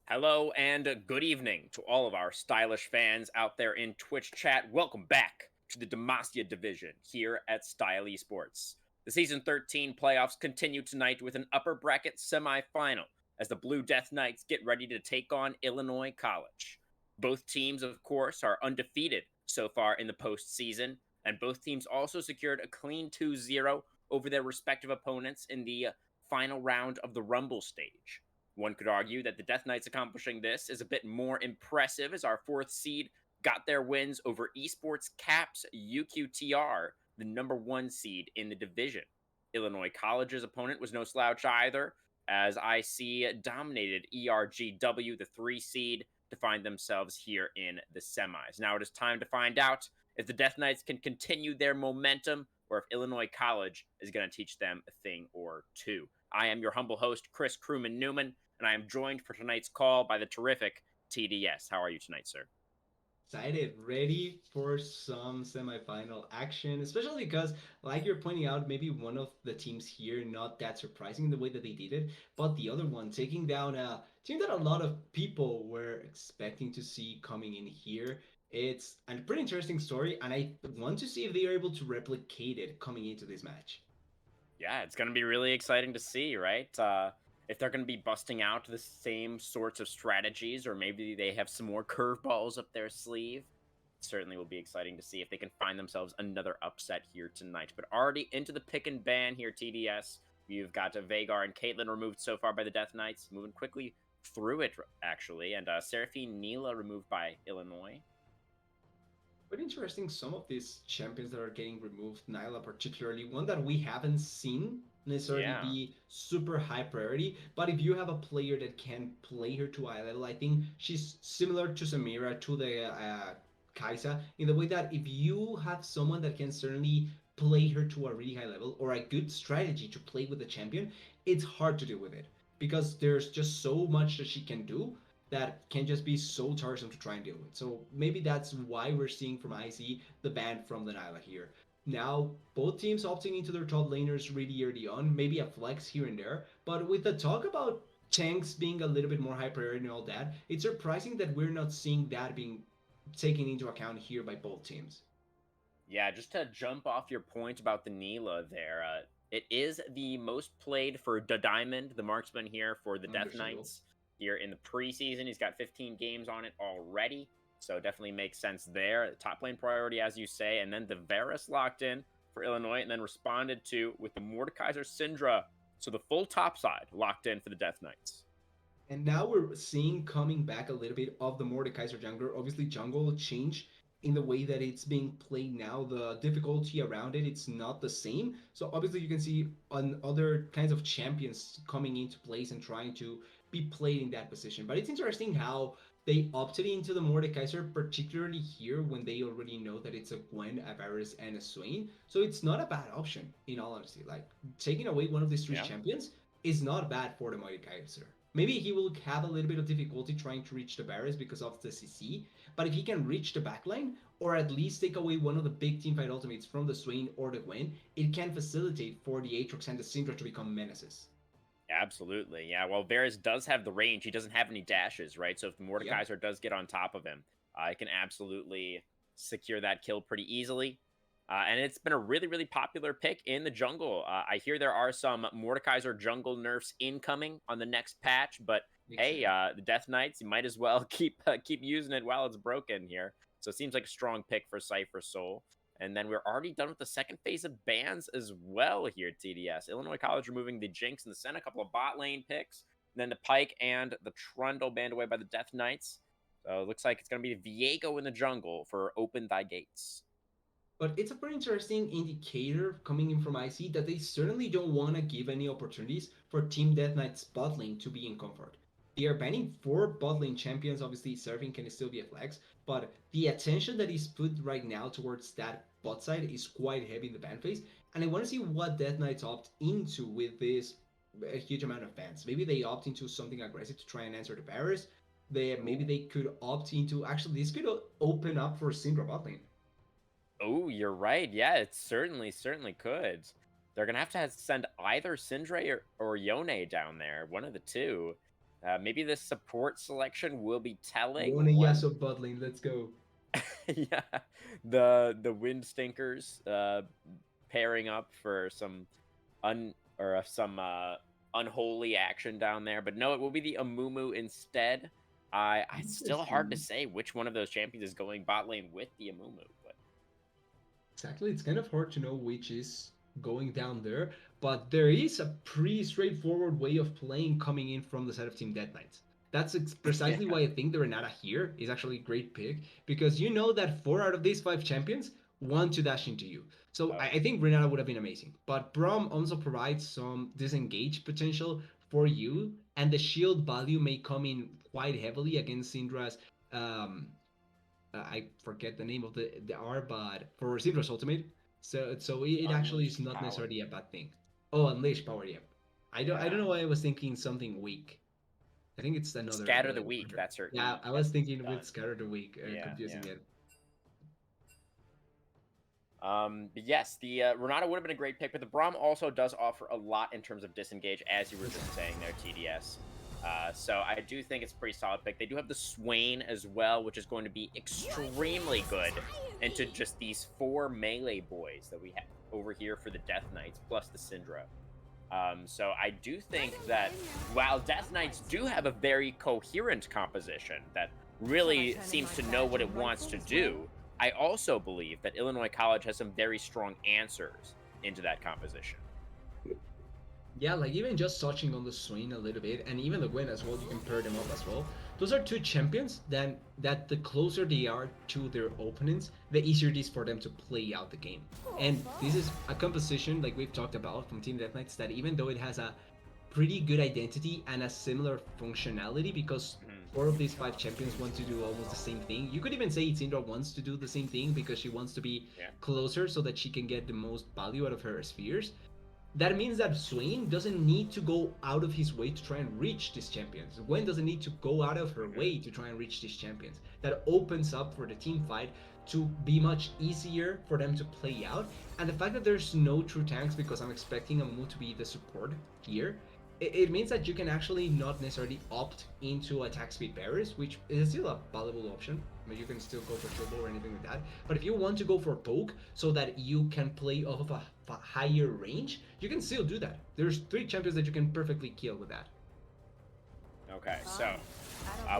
Hello and good evening to all of our stylish fans out there in Twitch chat. Welcome back to the Demacia division here at Style Esports. The Season 13 playoffs continue tonight with an upper bracket semifinal as the Blue Death Knights get ready to take on Illinois College. Both teams, of course, are undefeated so far in the postseason, and both teams also secured a clean 2-0 over their respective opponents in the final round of the Rumble stage. One could argue that the Death Knights accomplishing this is a bit more impressive as our fourth seed got their wins over Esports Caps UQTR, the number one seed in the division. Illinois College's opponent was no slouch either, as IC dominated ERGW, the three seed, to find themselves here in the semis. Now it is time to find out if the Death Knights can continue their momentum or if Illinois College is going to teach them a thing or two. I am your humble host, Chris Crewman Newman, and I am joined for tonight's call by the terrific TDS. How are you tonight, sir? Excited, ready for some semifinal action, especially because, like you're pointing out, maybe one of the teams here not that surprising in the way that they did it, but the other one taking down a team that a lot of people were expecting to see coming in here. It's a pretty interesting story, and I want to see if they are able to replicate it coming into this match. Yeah, it's going to be really exciting to see, right? If they're going to be busting out the same sorts of strategies, or maybe they have some more curveballs up their sleeve. It certainly will be exciting to see if they can find themselves another upset here tonight. But already into the pick and ban here, TDS. You've got Vagar and Caitlyn removed so far by the Death Knights, moving quickly through it, actually. And Seraphine Neela removed by Illinois. But interesting, some of these champions that are getting removed, Nyla particularly, one that we haven't seen necessarily Yeah. be super high priority. But if you have a player that can play her to high level, I think she's similar to Samira, to the Kaisa, in the way that if you have someone that can certainly play her to a really high level or a good strategy to play with the champion, it's hard to deal with it because there's just so much that she can do that can just be so tiresome to try and deal with. So maybe that's why we're seeing from IC the ban from the Nyla here. Now, both teams opting into their top laners really early on, maybe a flex here and there, but with the talk about tanks being a little bit more high priority and all that, it's surprising that we're not seeing that being taken into account here by both teams. Yeah, just to jump off your point about the Neela there, it is the most played for the Diamond, the marksman here for the Death Understandable. Knights here in the preseason. He's got 15 games on it already, so definitely makes sense there. Top lane priority, as you say, and then the Varus locked in for Illinois, and then responded to with the Mordekaiser Syndra. So the full top side locked in for the Death Knights. And now we're seeing coming back a little bit of the Mordekaiser jungler. Obviously, jungle change in the way that it's being played now. The difficulty around it, it's not the same. So obviously, you can see on other kinds of champions coming into place and trying to be played in that position. But it's interesting how they opted into the Mordekaiser, particularly here when they already know that it's a Gwen, a Varus, and a Swain. So it's not a bad option, in all honesty. Like, taking away one of these three Yeah. champions is not bad for the Mordekaiser. Maybe he will have a little bit of difficulty trying to reach the barriers because of the CC, but if he can reach the backline, or at least take away one of the big teamfight ultimates from the Swain or the Gwen, it can facilitate for the Aatrox and the Syndra to become menaces. Absolutely. Yeah. Well, Varus does have the range. He doesn't have any dashes, right? So if the Yep. Mordekaiser does get on top of him, he can absolutely secure that kill pretty easily. And it's been a really, really popular pick in the jungle. I hear there are some Mordekaiser jungle nerfs incoming on the next patch, but Makes hey, sense. the Death Knights, you might as well keep using it while it's broken here. So it seems like a strong pick for Cypher Soul. And then we're already done with the second phase of bans as well here at TDS. Illinois College removing the Jinx and the Sen, a couple of bot lane picks. And then the Pike and the Trundle banned away by the Death Knights. So it looks like it's going to be Viego in the jungle for Open Thy Gates. But it's a pretty interesting indicator coming in from IC that they certainly don't want to give any opportunities for Team Death Knight's bot lane to be in comfort. They are banning four bot lane champions. Obviously, Surfing can still be a flex, but the attention that is put right now towards that bot side is quite heavy in the ban phase. And I want to see what Death Knights opt into with this a huge amount of bans. Maybe they opt into something aggressive to try and answer the barriers. Maybe Ooh. they could opt into actually this could open up for Syndra bot lane. Oh, you're right. Yeah, it certainly could. They're gonna have to send either Sindre or Yone down there, one of the two. Maybe the support selection will be telling Yone when Yasuo bot lane, let's go. yeah, the wind stinkers pairing up for some some unholy action down there. But no, it will be the Amumu instead. I it's still hard to Interesting. say which one of those champions is going bot lane with the Amumu, but Exactly, it's kind of hard to know which is going down there, but there is a pretty straightforward way of playing coming in from the side of Team Dead Knights. That's yeah. precisely why I think the Renata here is actually a great pick, because you know that 4 out of these 5 champions want to dash into you. So I, Oh, I think Renata would have been amazing. But Braum also provides some disengage potential for you, and the shield value may come in quite heavily against Syndra's um, I forget the name of the R, but for Receiver's Ultimate. So it actually is unleashed not power. necessarily a bad thing. Oh, Unleash Power, yeah. I don't Yeah, know why I was thinking something weak. I think it's another scatter the ability for weak. her. That's her Yeah, E. I was Gets thinking with done. Scatter the Weak, Yeah, confusing yeah. it. But yes, the Renata would have been a great pick, but the Braum also does offer a lot in terms of disengage, as you were just saying there, TDS. So I do think it's a pretty solid pick. They do have the Swain as well, which is going to be extremely good into just these 4 melee boys that we have over here for the Death Knights, plus the Syndra. So I do think that while Death Knights do have a very coherent composition that really seems to know what it wants to do, I also believe that Illinois College has some very strong answers into that composition. Yeah, like even just touching on the Swain a little bit, and even the Gwen as well, you can pair them up as well. Those are 2 champions that the closer they are to their opponents, the easier it is for them to play out the game. And this is a composition like we've talked about from Team Death Knights that even though it has a pretty good identity and a similar functionality, because Mhm. 4 of these 5 champions want to do almost the same thing. You could even say Itzindra wants to do the same thing because she wants to be Yeah. closer so that she can get the most value out of her spheres. That means that Swain doesn't need to go out of his way to try and reach these champions. Gwen doesn't need to go out of her Hmm. way to try and reach these champions. That opens up for the team fight to be much easier for them to play out. And the fact that there's no true tanks, because I'm expecting Amu to be the support here, it means that you can actually not necessarily opt into attack speed barriers, which is still a valuable option. I mean, you can still go for turbo or anything like that. But if you want to go for poke so that you can play off of a higher range, you can still do that. There's 3 champions that you can perfectly kill with that. Okay, so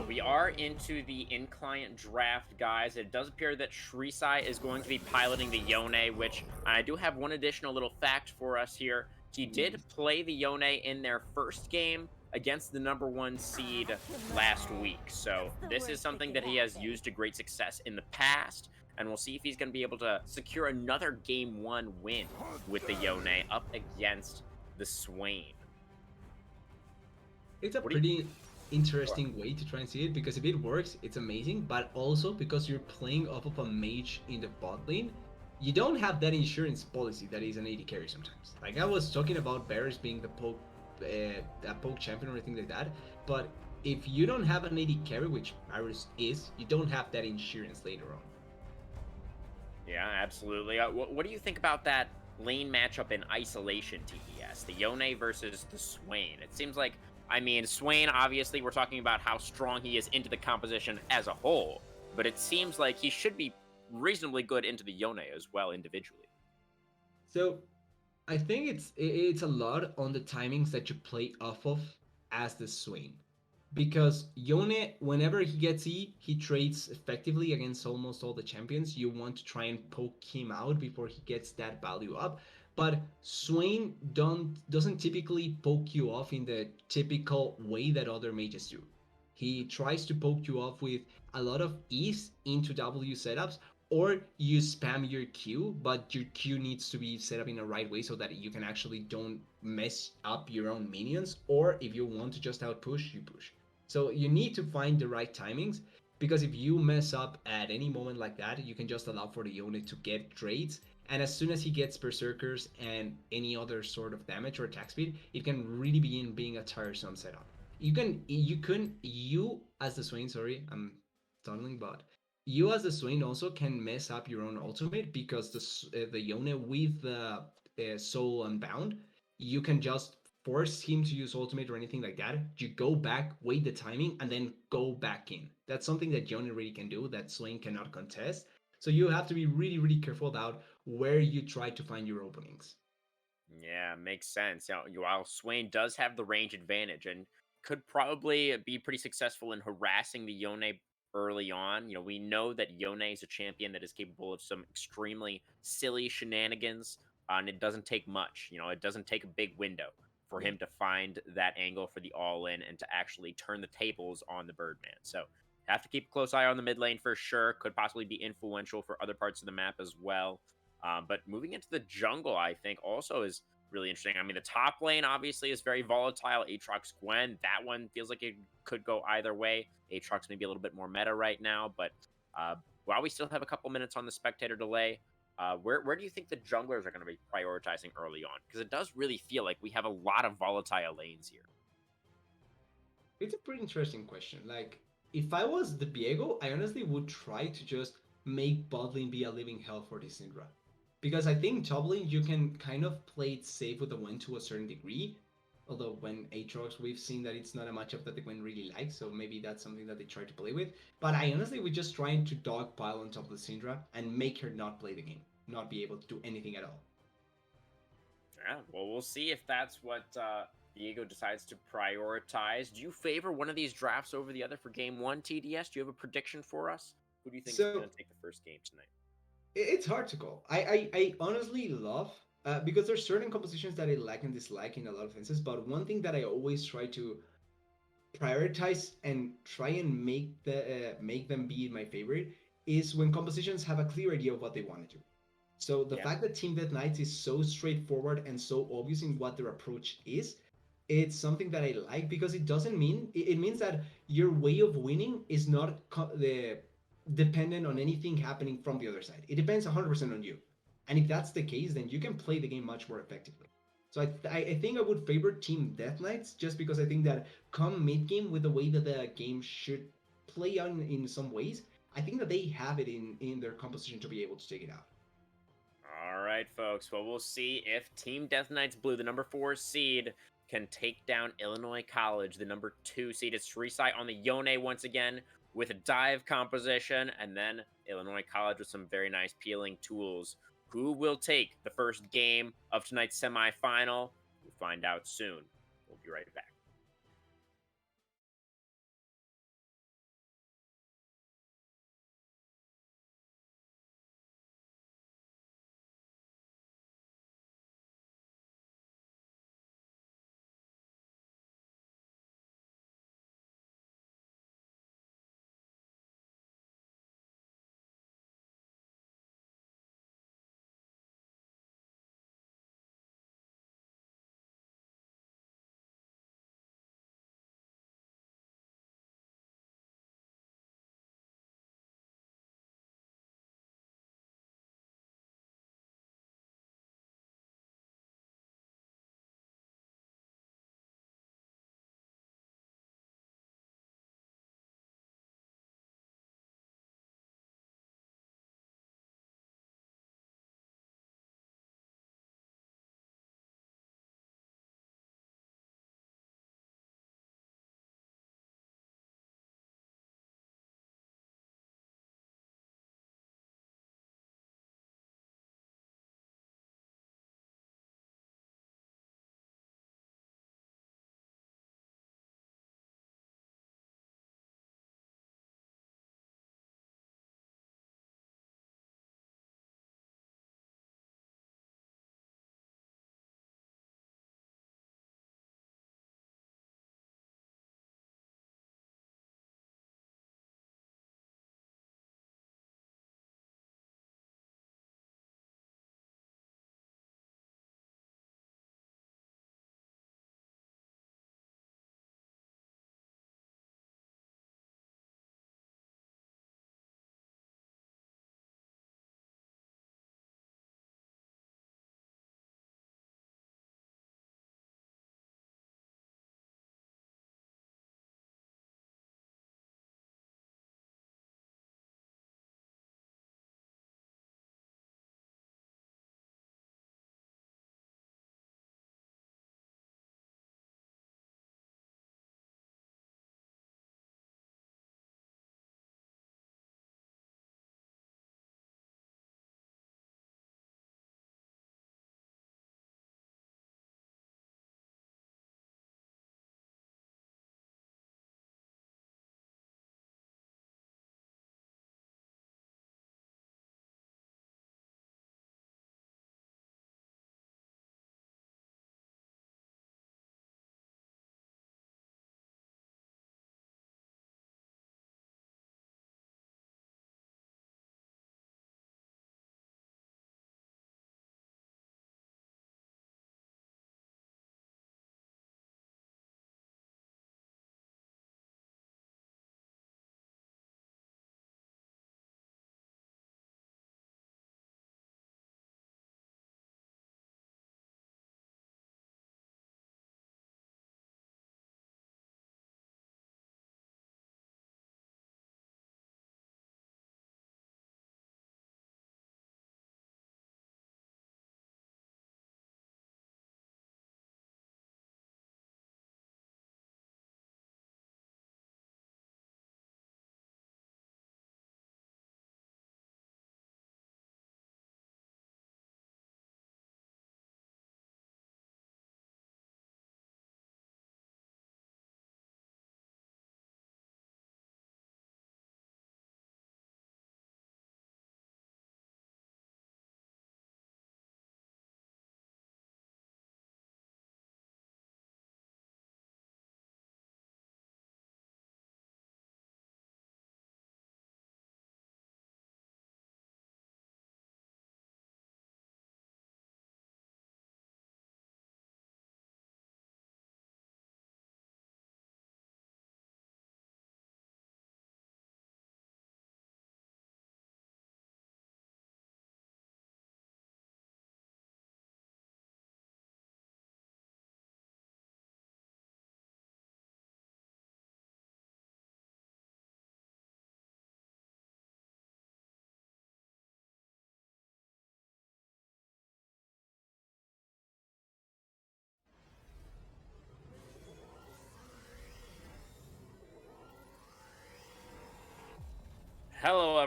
we are into the in-client draft, guys. It does appear that Shrisai is going to be piloting the Yone, which I do have one additional little fact for us here. He did play the Yone in their first game against the #1 seed last week. So this is something that he has used to great success in the past, and we'll see if he's going to be able to secure another game 1 win with the Yone up against the Swain. It's a What do you? pretty interesting way to try and see it, because if it works, it's amazing. But also because you're playing off of a mage in the bot lane, you don't have that insurance policy that is an AD carry sometimes. Like I was talking about Bears being a poke champion or anything like that, but if you don't have an AD carry, which Iris is, you don't have that insurance later on. Yeah, absolutely. What do you think about that lane matchup in isolation TES? The Yone versus the Swain. It seems like, I mean, Swain, obviously, we're talking about how strong he is into the composition as a whole, but it seems like he should be reasonably good into the Yone as well individually. So I think it's a lot on the timings that you play off of as the Swain. Because Yone, whenever he gets E, he trades effectively against almost all the champions. You want to try and poke him out before he gets that value up. But Swain doesn't typically poke you off in the typical way that other mages do. He tries to poke you off with a lot of ease into W setups, or you spam your Q, but your Q needs to be set up in the right way so that you can actually don't mess up your own minions. Or if you want to just outpush, you push. So you need to find the right timings, because if you mess up at any moment like that, you can just allow for the unit to get trades. And as soon as he gets berserkers and any other sort of damage or attack speed, it can really begin being a tiresome setup. You as the Swain, sorry, I'm tunneling, but you as the Swain also can mess up your own ultimate, because the Yone with the Soul Unbound, you can just force him to use ultimate or anything like that. You go back, wait the timing, and then go back in. That's something that Yone really can do that Swain cannot contest. So you have to be really, really careful about where you try to find your openings. Yeah, makes sense. While Swain does have the range advantage and could probably be pretty successful in harassing the Yone early on, we know that Yone is a champion that is capable of some extremely silly shenanigans, and it doesn't take much. It doesn't take a big window for Yeah. him to find that angle for the all in and to actually turn the tables on the Birdman. So have to keep a close eye on the mid lane for sure. Could possibly be influential for other parts of the map as well. But moving into the jungle, I think also is really interesting. I mean, the top lane obviously is very volatile. Aatrox Gwen, that one feels like it could go either way. Aatrox maybe a little bit more meta right now, but uh, while we still have a couple minutes on the spectator delay, where do you think the junglers are going to be prioritizing early on? Because it does really feel like we have a lot of volatile lanes here. It's a pretty interesting question. Like, if I was the Viego, I honestly would try to just make bot lane be a living hell for the Syndra. Because I think top lane you can kind of play it safe with the Gwen to a certain degree. Although when Aatrox, we've seen that it's not a matchup that the Gwen really likes, so maybe that's something that they try to play with. But I honestly would just try to dogpile on top of the Syndra and make her not play the game, not be able to do anything at all. Yeah, well, we'll see if that's what Diego decides to prioritize. Do you favor one of these drafts over the other for game one, TDS? Do you have a prediction for us? Who do you think is So going to take the first game tonight? it's hard to call. I honestly love because there's certain compositions that I like and dislike in a lot of instances. But one thing that I always try to prioritize and try and make them be my favorite is when compositions have a clear idea of what they want to do. So the Yeah. fact that Team Death Knights is so straightforward and so obvious in what their approach is, it's something that I like because it doesn't mean it means that your way of winning is not the dependent on anything happening from the other side. It depends 100% on you. And if that's the case, then you can play the game much more effectively. So I think I would favor Team Death Knights just because I think that come mid game with the way that the game should play out in some ways, I think that they have it in their composition to be able to take it out. All right, folks. Well, we'll see if Team Death Knights Blue, the number 4 seed, can take down Illinois College, the number 2 seed. It's Resite on the Yone once again with a dive composition, and then Illinois College with some very nice peeling tools. Who will take the first game of tonight's semifinal? We'll find out soon. We'll be right back.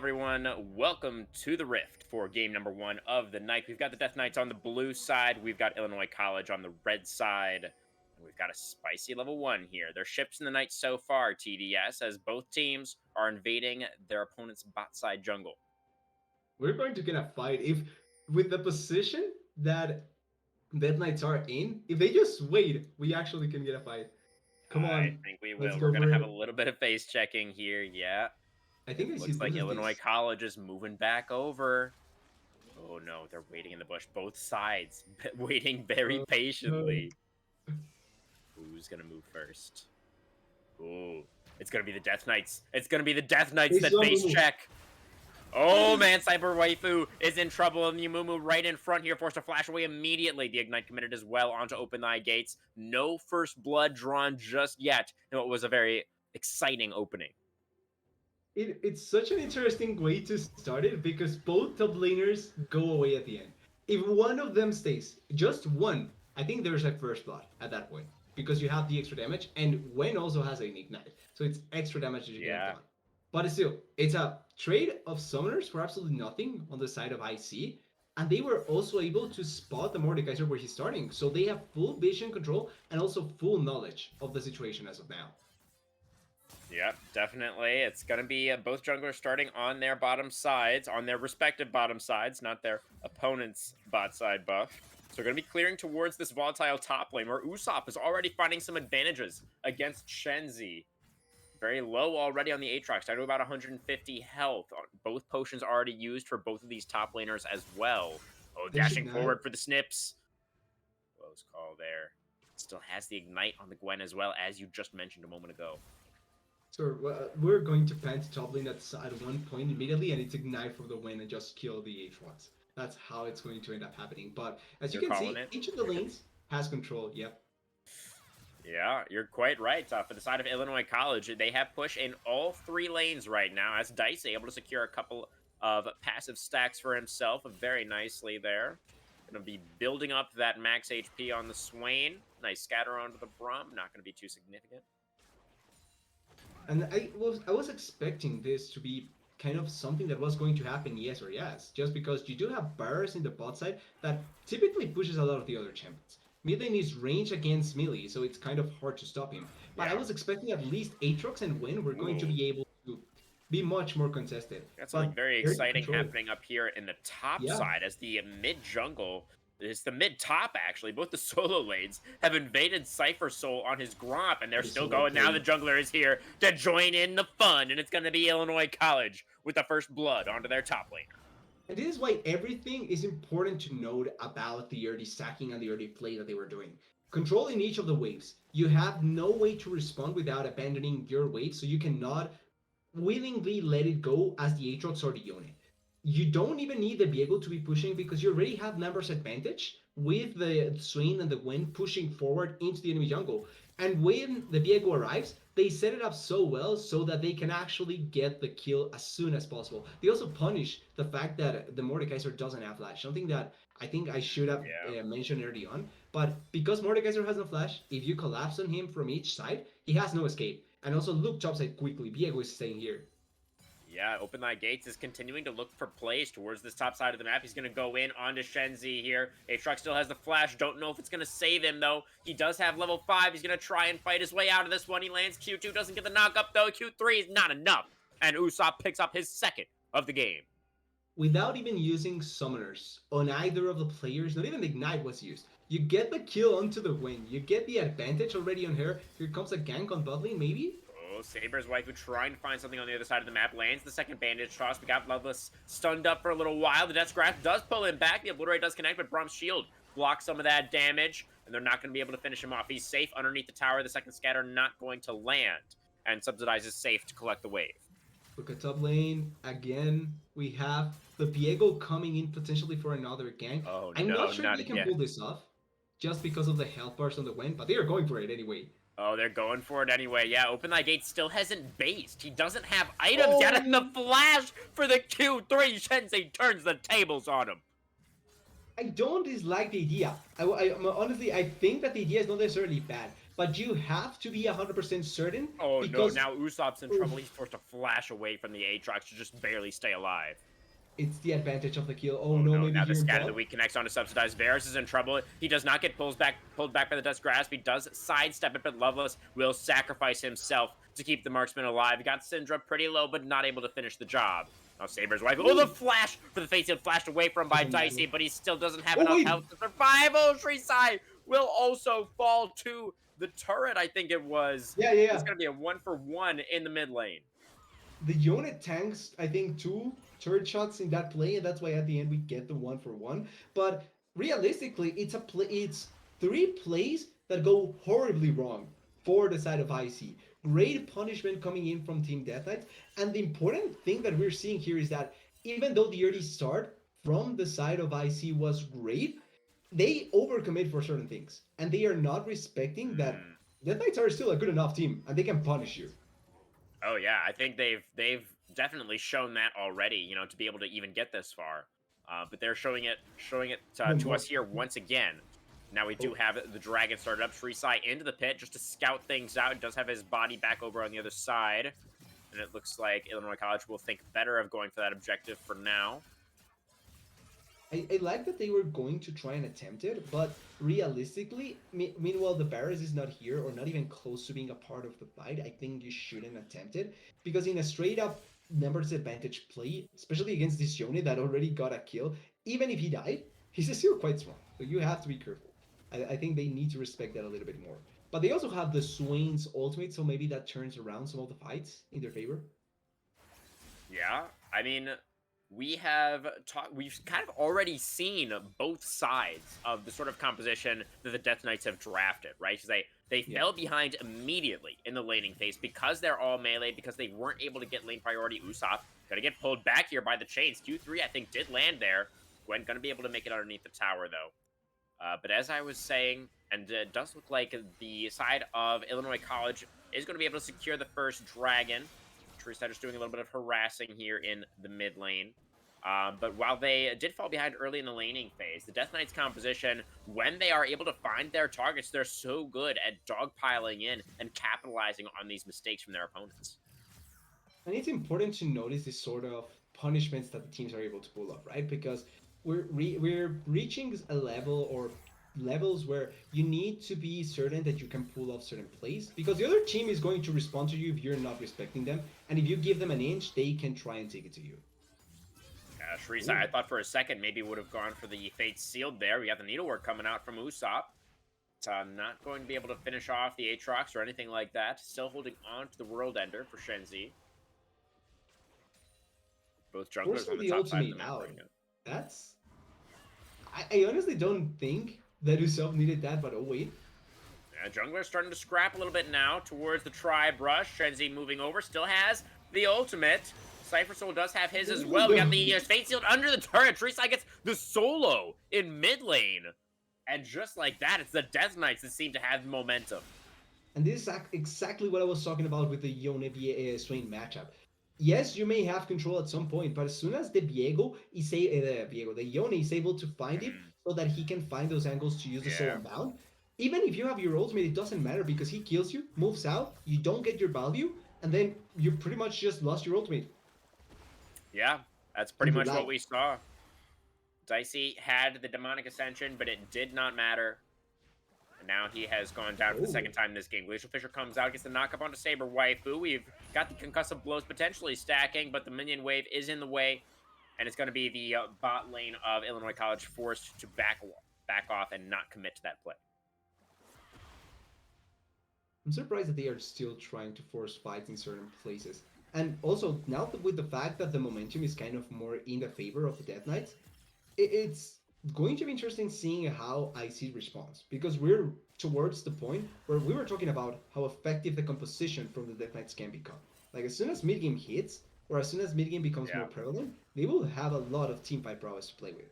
everyone. Welcome to the Rift for game number 1 of the night. We've got the Death Knights on the blue side. We've got Illinois College on the red side. And we've got a spicy level 1 here. Their ships in the night so far, TDS, as both teams are invading their opponent's bot side jungle. We're going to get a fight. If with the position that Death Knights are in, if they just wait, we actually can get a fight. Come I on, think we let's will. We're go going to for have a it. little bit of face checking here. Yeah. I It think I see looks like both of Illinois these. College is moving back over. Oh no, they're waiting in the bush. Both sides waiting very No. patiently. Who's gonna move first? Ooh, it's gonna be the Death Knights. It's gonna be the Death Knights They that saw face Mumu. check. Oh man, Cyber Waifu is in trouble, and Yumumu right in front here, forced to flash away immediately. The Ignite committed as well onto Open Thy Gates. No first blood drawn just yet. No, it was a very exciting opening. It's such an interesting way to start it because both top laners go away at the end. If one of them stays, just one, I think there's a first blood at that point because you have the extra damage, and Wen also has an ignite, so it's extra damage that you get Yeah. done. But still, it's a trade of summoners for absolutely nothing on the side of IC, and they were also able to spot the Mordekaiser where he's starting, so they have full vision control and also full knowledge of the situation as of now. Yep, definitely. It's going to be both junglers starting on their bottom sides, on their respective bottom sides, not their opponent's bot side buff. So we're going to be clearing towards this volatile top lane where Usopp is already finding some advantages against Shenzi. Very low already on the Aatrox, down to about 150 health. Both potions already used for both of these top laners as well. Oh, There's dashing ignite. forward for the snips. Close call there. Still has the Ignite on the Gwen as well, as you just mentioned a moment ago. So we're going to plant top lane at one point immediately, and it's ignite for the win and just kill the H1s. That's how it's going to end up happening. But as you You're can see, calling it? each of the lanes has control. Yep. Yeah, you're quite right. For the side of Illinois College, they have push in all 3 lanes right now, as Dice able to secure a couple of passive stacks for himself very nicely there. Going to be building up that max HP on the Swain. Nice scatter onto the Brum. Not going to be too significant. And I was expecting this to be kind of something that was going to happen yes or yes, just because you do have barriers in the bot side that typically pushes a lot of the other champions. Mid lane is range against melee, so it's kind of hard to stop him. But I Yeah. was expecting at least Aatrox and Win were going to Ooh. be able to be much more contested. Got something But very they're exciting controlling. happening up here in the top Yeah. side as the mid jungle. It's the mid top actually. Both the solo lanes have invaded Cypher Soul on his Gromp, and they're The still solo going. Now play. the jungler is here to join in the fun, and it's going to be Illinois College with the first blood onto their top lane. And this is why everything is important to note about the early stacking and the early play that they were doing. Controlling each of the waves. You have no way to respond without abandoning your wave, so you cannot willingly let it go as the Aatrox or the Yone. You don't even need the Viego to be pushing because you already have numbers advantage with the Swain and the Gwen pushing forward into the enemy jungle. And when the Viego arrives, they set it up so well so that they can actually get the kill as soon as possible. They also punish the fact that the Mordekaiser doesn't have flash, something that I think I should have mentioned early on. But because Mordekaiser has no flash, if you collapse on him from each side, he has no escape. And also look topside quickly. Viego is staying here. Yeah, Open Thy Gates is continuing to look for plays towards this top side of the map. He's going to go in onto Shenzi here. Aatrox still has the flash. Don't know if it's going to save him, though. He does have level 5. He's going to try and fight his way out of this one. He lands Q2, doesn't get the knock up, though. Q3 is not enough. And Usopp picks up his second of the game. Without even using summoners on either of the players, not even the Ignite was used. You get the kill onto the win. You get the advantage already on her. Here comes a gank on bot lane, maybe? Oh, Saber's Waifu trying to find something on the other side of the map. Lands the second bandage toss. We got Loveless stunned up for a little while. The Death's Grasp does pull him back. The Obliterate does connect, but Brom's shield blocks some of that damage, and they're not going to be able to finish him off. He's safe underneath the tower. The second scatter not going to land, and Subsidize is safe to collect the wave. Look at top lane. Again, we have the Viego coming in potentially for another gank. Oh, I'm no, not sure not they can again. pull this off just because of the health bars on the win, but they are going for it anyway. Oh, they're going for it anyway. Yeah, Open Thy Gate still hasn't based. He doesn't have items yet, and the flash for the Q3. Shenzi turns the tables on him. I don't dislike the idea. Honestly, I think that the idea is not necessarily bad. but you have to be 100% certain Oh no, because now Usopp's in trouble. He's forced to flash away from the Aatrox to just barely stay alive. it's the advantage of the kill. Oh Oh no, no, maybe now the here in scat of the bot. week connects onto Subsidized. Varus is in trouble. He does not get pulled back by the Dust Grasp. He does sidestep it, but Loveless will sacrifice himself to keep the marksman alive. He got Syndra pretty low, but not able to finish the job. Now Saber's wife. Oh, the flash for the face shield flashed away from by Doesn't matter. Dicey, but he still doesn't have Oh enough wait, health to survive. Oh, Shrisai will also fall to the turret, I think it was. yeah, yeah, It's yeah. going to be a 1-for-1 in the mid lane. The unit tanks, I think, two turret shots in that play, and that's why at the end we get the 1-for-1. But realistically, it's three plays that go horribly wrong for the side of IC. Great punishment coming in from Team Death Knights, and the important thing that we're seeing here is that even though the early start from the side of IC was great, they overcommit for certain things, and they are not respecting that Hmm. Death Knights are still a good enough team, and they can punish you. Oh yeah, I think they've definitely shown that already. You know, to be able to even get this far, but they're showing it Even to us more. here once again. Now we do Oh, have the dragon started up. Shrisai into the pit just to scout things out. It does have his body back over on the other side, and it looks like Illinois College will think better of going for that objective for now. I like that they were going to try and attempt it, but realistically, meanwhile, the Barris is not here or not even close to being a part of the fight. I think you shouldn't attempt it because in a straight up numbers advantage play, especially against this Yone that already got a kill, even if he died, he's still quite strong. So you have to be careful. I think they need to respect that a little bit more. But they also have the Swain's ultimate, so maybe that turns around some of the fights in their favor. Yeah, I mean, we've kind of already seen both sides of the sort of composition that the Death Knights have drafted, right? Because they Yeah. fell behind immediately in the laning phase because they're all melee, because they weren't able to get lane priority. Usopp gonna get pulled back here by the chains. Q3, I think, did land there. Gwen gonna be able to make it underneath the tower though. But as I was saying, and it does look like the side of Illinois College is going to be able to secure the first dragon. Teresa just doing a little bit of harassing here in the mid lane. But while they did fall behind early in the laning phase, the Death Knight's composition, when they are able to find their targets, they're so good at dogpiling in and capitalizing on these mistakes from their opponents. And it's important to notice the sort of punishments that the teams are able to pull up, right? Because we're reaching a level or levels where you need to be certain that you can pull off certain plays because the other team is going to respond to you if you're not respecting them, and if you give them an inch, they can try and take it to you. Shreesa, Ooh. I thought for a second maybe would have gone for the Fate Sealed there. We got the needlework coming out from Usopp. Not going to be able to finish off the Aatrox or anything like that. Still holding on to the World Ender for Shenzi. Both junglers Forcing on the the top side of the ultimate map out. right now. That's I honestly don't think that Usopp needed that, but oh wait. Jungler's starting to scrap a little bit now towards the Tri-Brush. Shenzi moving over, still has the ultimate. Cypher Soul does have his as well. We got the Fate Sealed under the turret. Trisai gets the solo in mid lane. And just like that, it's the Death Knights that seem to have momentum. And this is exactly what I was talking about with the Yone Swain matchup. Yes, you may have control at some point, but as soon as the Viego is the Yone is able to find it so that he can find those angles to use the soul Yeah. unbound, even if you have your ultimate, it doesn't matter because he kills you, moves out, you don't get your value, and then you pretty much just lost your ultimate. Yeah, that's pretty And your much what life. we saw. Dicey had the Demonic Ascension, but it did not matter. And now he has gone down for the Oh. second time this game. Glacial Fisher comes out, gets the knock up onto Saber Waifu. We've got the concussive blows potentially stacking, but the minion wave is in the way. And it's going to be the bot lane of Illinois College forced to back off and not commit to that play. I'm surprised that they are still trying to force fights in certain places. And also, now that with the fact that the momentum is kind of more in the favor of the Death Knights, it's going to be interesting seeing how IC responds because we're towards the point where we were talking about how effective the composition from the Death Knights can become. Like as soon as mid game hits, or as soon as mid game becomes Yeah. more prevalent, they will have a lot of team fight prowess to play with.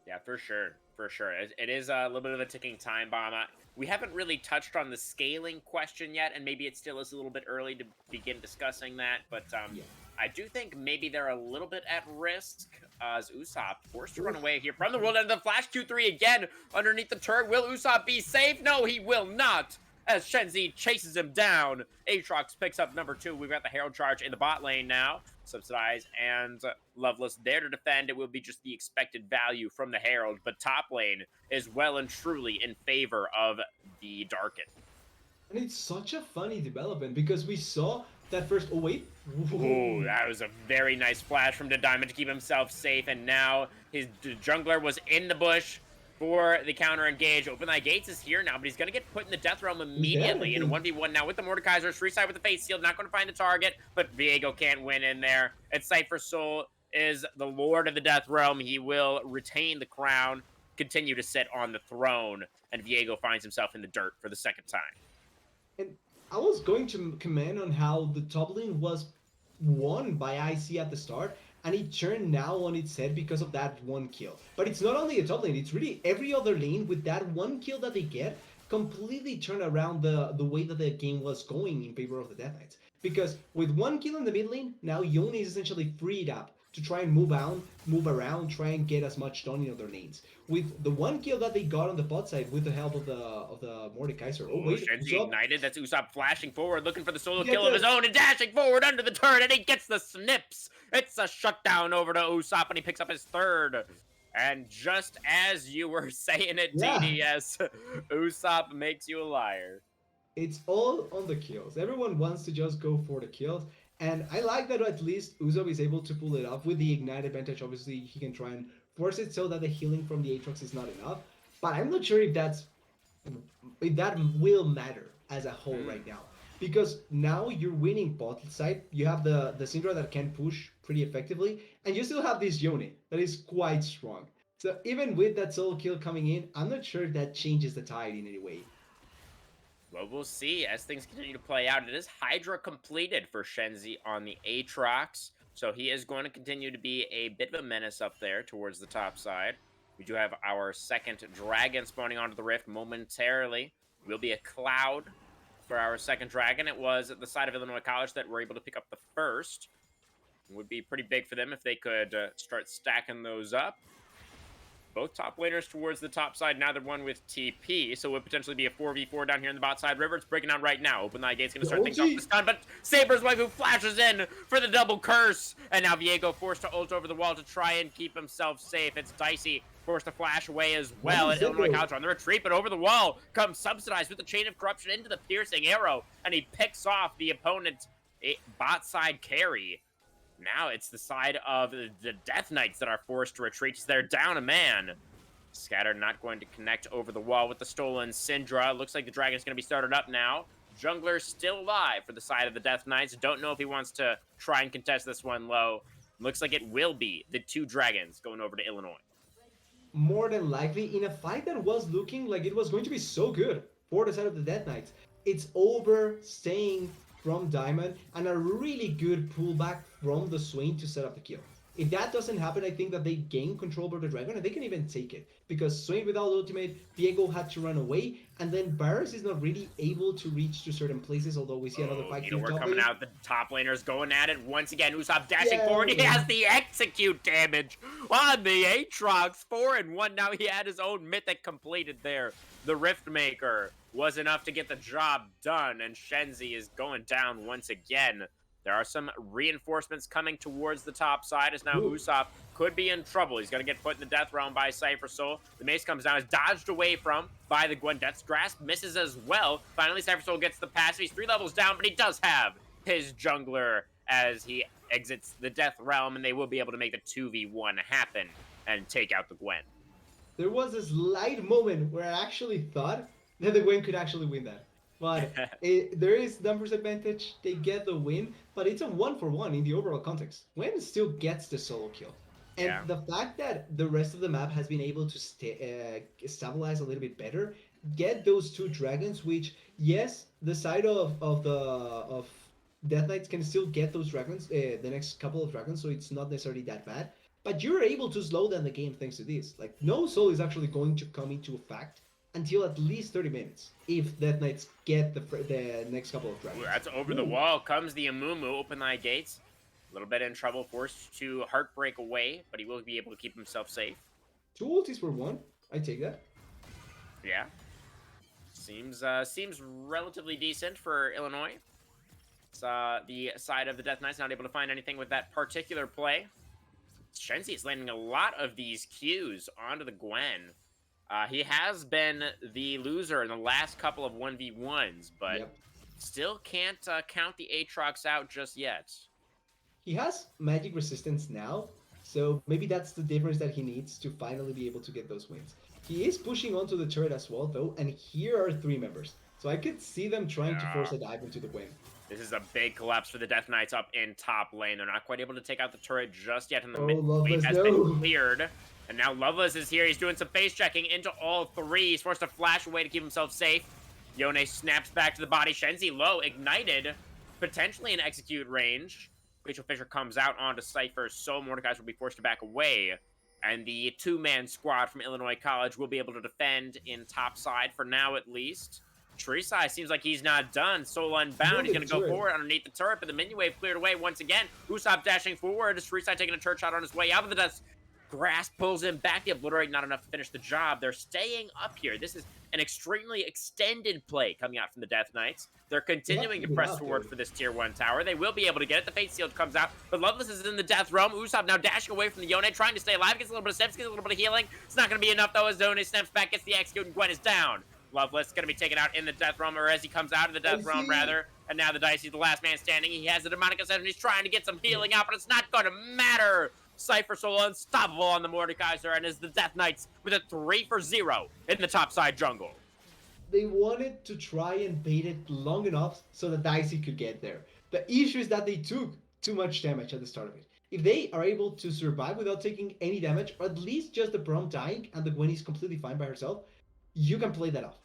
Yeah, for sure. For sure. It is a little bit of a ticking time bomb. We haven't really touched on the scaling question yet, and maybe it still is a little bit early to begin discussing that, but Yeah. I do think maybe they're a little bit at risk as Usopp forced to run away here from the world, and the Flash Q3 again underneath the turret. Will Usopp be safe? No, he will not. as Shenzi chases him down. Aatrox picks up number 2. We've got the Herald Charge in the bot lane now. Subsidize and Loveless there to defend. It will be just the expected value from the Herald, but top lane is well and truly in favor of the Darkin. And it's such a funny development because we saw that first. Oh wait. Ooh, that was a very nice flash from the Diamond to keep himself safe, and now his jungler was in the bush for the counter engage. Open Thy Gates is here now, but he's going to get put in the Death Realm immediately in a 1v1 now with the Mordekaiser. Side with the Face Shield, not going to find the target, but Viego can't win in there. And Cypher Soul is the Lord of the Death Realm. He will retain the crown, continue to sit on the throne, and Viego finds himself in the dirt for the second time. And I was going to comment on how the top lane was won by IC at the start, and it turned now on its head because of that one kill. But it's not only the top lane, it's really every other lane with that one kill that they get completely turn around the way that the game was going in favor of the Death Knights. Because with one kill in the mid lane, now Yone is essentially freed up to try and move around, try and get as much done in other lanes. With the one kill that they got on the bot side with the help of the Mordekaiser. Oh wait, Shenzi ignited. That's Usopp flashing forward, looking for the solo kill of his own and dashing forward under the turret, and he gets the snips. It's a shutdown over to Usopp, and he picks up his third. And just as you were saying it, TDS, Usopp makes you a liar. It's all on the kills. Everyone wants to just go for the kills. And I like that at least Usopp is able to pull it off with the Ignite advantage. Obviously, he can try and force it so that the healing from the Aatrox is not enough. But I'm not sure if that will matter as a whole right now. Because now you're winning bot side. You have the Syndra that can push pretty effectively. And you still have this Yone that is quite strong. So even with that solo kill coming in, I'm not sure if that changes the tide in any way. Well, we'll see as things continue to play out. It is Hydra completed for Shenzi on the Aatrox, so he is going to continue to be a bit of a menace up there towards the top side. We do have our second dragon spawning onto the rift momentarily. Will be a cloud for our second dragon. It was at the side of Illinois College that were able to pick up the first. It would be pretty big for them if they could start stacking those up. Both top laners towards the top side, neither one with TP, so it would potentially be a 4v4 down here in the bot side. River, it's breaking out right now. Open Thy Gate's going to start things off this time, but Saber's wife who flashes in for the double curse, and now Viego forced to ult over the wall to try and keep himself safe. It's Dicey forced to flash away as well, and Illinois College on the retreat, but over the wall comes Subsidized with the Chain of Corruption into the piercing arrow, and he picks off the opponent's bot side carry. Now it's the side of the Death Knights that are forced to retreat. They're down a man. Scatter not going to connect over the wall with the stolen Syndra. Looks like the Dragon's going to be started up now. Jungler still alive for the side of the Death Knights. Don't know if he wants to try and contest this one low. Looks like it will be the two Dragons going over to Illinois. More than likely, in a fight that was looking like it was going to be so good for the side of the Death Knights, it's over staying from Diamond and a really good pullback from the Swain to set up the kill. If that doesn't happen, I think that they gain control over the Dragon and they can even take it. Because Swain without ultimate, Viego had to run away, and then Varus is not really able to reach to certain places, although we see another fight. We're coming out, the top laners going at it once again. Usopp dashing forward, he has the execute damage on the Aatrox. 4-1, now he had his own mythic completed there. The Riftmaker was enough to get the job done, and Shenzi is going down once again. There are some reinforcements coming towards the top side as now Usopp could be in trouble. He's going to get put in the Death Realm by Cypher Soul. The mace comes down, is dodged away from by the Gwen. Death's Grasp misses as well. Finally, Cypher Soul gets the passive. He's 3 levels down, but he does have his jungler as he exits the Death Realm, and they will be able to make the 2v1 happen and take out the Gwen. There was a slight moment where I actually thought that the Gwen could actually win that. But there is numbers advantage. They get the win, but it's a 1-for-1 in the overall context. Gwen still gets the solo kill. And the fact that the rest of the map has been able to stabilize a little bit better, get those two dragons, which, yes, the side of Death Knights can still get those dragons, the next couple of dragons, so it's not necessarily that bad. But you're able to slow down the game thanks to this. Like, no soul is actually going to come into effect until at least 30 minutes, if Death Knights get the next couple of dragons. Ooh, that's over the wall. Comes the Amumu. Open Thy Gates. A little bit in trouble, forced to Heartbreak away, but he will be able to keep himself safe. 2 ultis for 1. I take that. Yeah. Seems relatively decent for Illinois. It's, the side of the Death Knights not able to find anything with that particular play. Shenzi is landing a lot of these Qs onto the Gwen. He has been the loser in the last couple of 1v1s, but Yep. still can't count the Aatrox out just yet. He has magic resistance now, so maybe that's the difference that he needs to finally be able to get those wins. He is pushing onto the turret as well, though, and here are 3 members. So I could see them trying to force a dive into the Gwen. This is a big collapse for the Death Knights up in top lane. They're not quite able to take out the turret just yet in the mid lane. Loveless, Has no. been cleared. And now Loveless is here. He's doing some face checking into all 3. He's forced to flash away to keep himself safe. Yone snaps back to the body. Shenzi low, ignited, potentially in execute range. Rachel Fisher comes out onto Cypher, so Mordekaiser will be forced to back away. And the 2-man squad from Illinois College will be able to defend in top side for now at least. Shrisai seems like he's not done. Soul Unbound, he's going to go forward underneath the turret, but the minion wave cleared away once again. Usopp dashing forward. Shrisai taking a turret shot on his way out of the dust. Grasp pulls him back. The Obliterate not enough to finish the job. They're staying up here. This is an extremely extended play coming out from the Death Knights. They're continuing to press forward for this tier 1 tower. They will be able to get it. The Fate Sealed comes out, but Loveless is in the Death Realm. Usopp now dashing away from the Yone, trying to stay alive. Gets a little bit of steps, gets a little bit of healing. It's not going to be enough, though, as Yone snaps back, gets the execute, and Gwen is down. Loveless going to be taken out in the Death Realm, or as he comes out of the Death Realm, rather. And now the Dicey's the last man standing. He has the Demonic Ascension. He's trying to get some healing out, but it's not going to matter. Cypher Soul unstoppable on the Mordekaiser, and is the Death Knights with a 3-for-0 in the topside jungle. They wanted to try and bait it long enough so that Dicey could get there. The issue is that they took too much damage at the start of it. If they are able to survive without taking any damage, or at least just the Braum dying and the Gwen is completely fine by herself, you can play that off.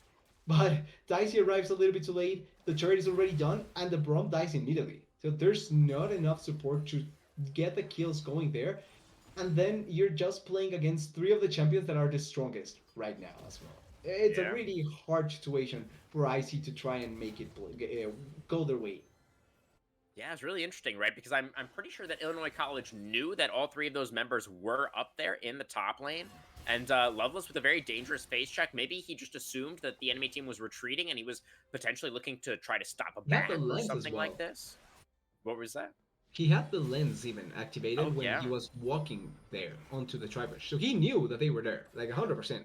But Dicey arrives a little bit too late, the turret is already done, and the Braum dies immediately. So there's not enough support to get the kills going there, and then you're just playing against 3 of the champions that are the strongest right now as well. It's a really hard situation for IC to try and make it go their way. Yeah, it's really interesting, right? Because I'm pretty sure that Illinois College knew that all 3 of those members were up there in the top lane. And Loveless with a very dangerous face check. Maybe he just assumed that the enemy team was retreating and he was potentially looking to try to stop a ban or something like this. What was that? He had the lens even activated when he was walking there onto the tri-bridge. So he knew that they were there, like 100%.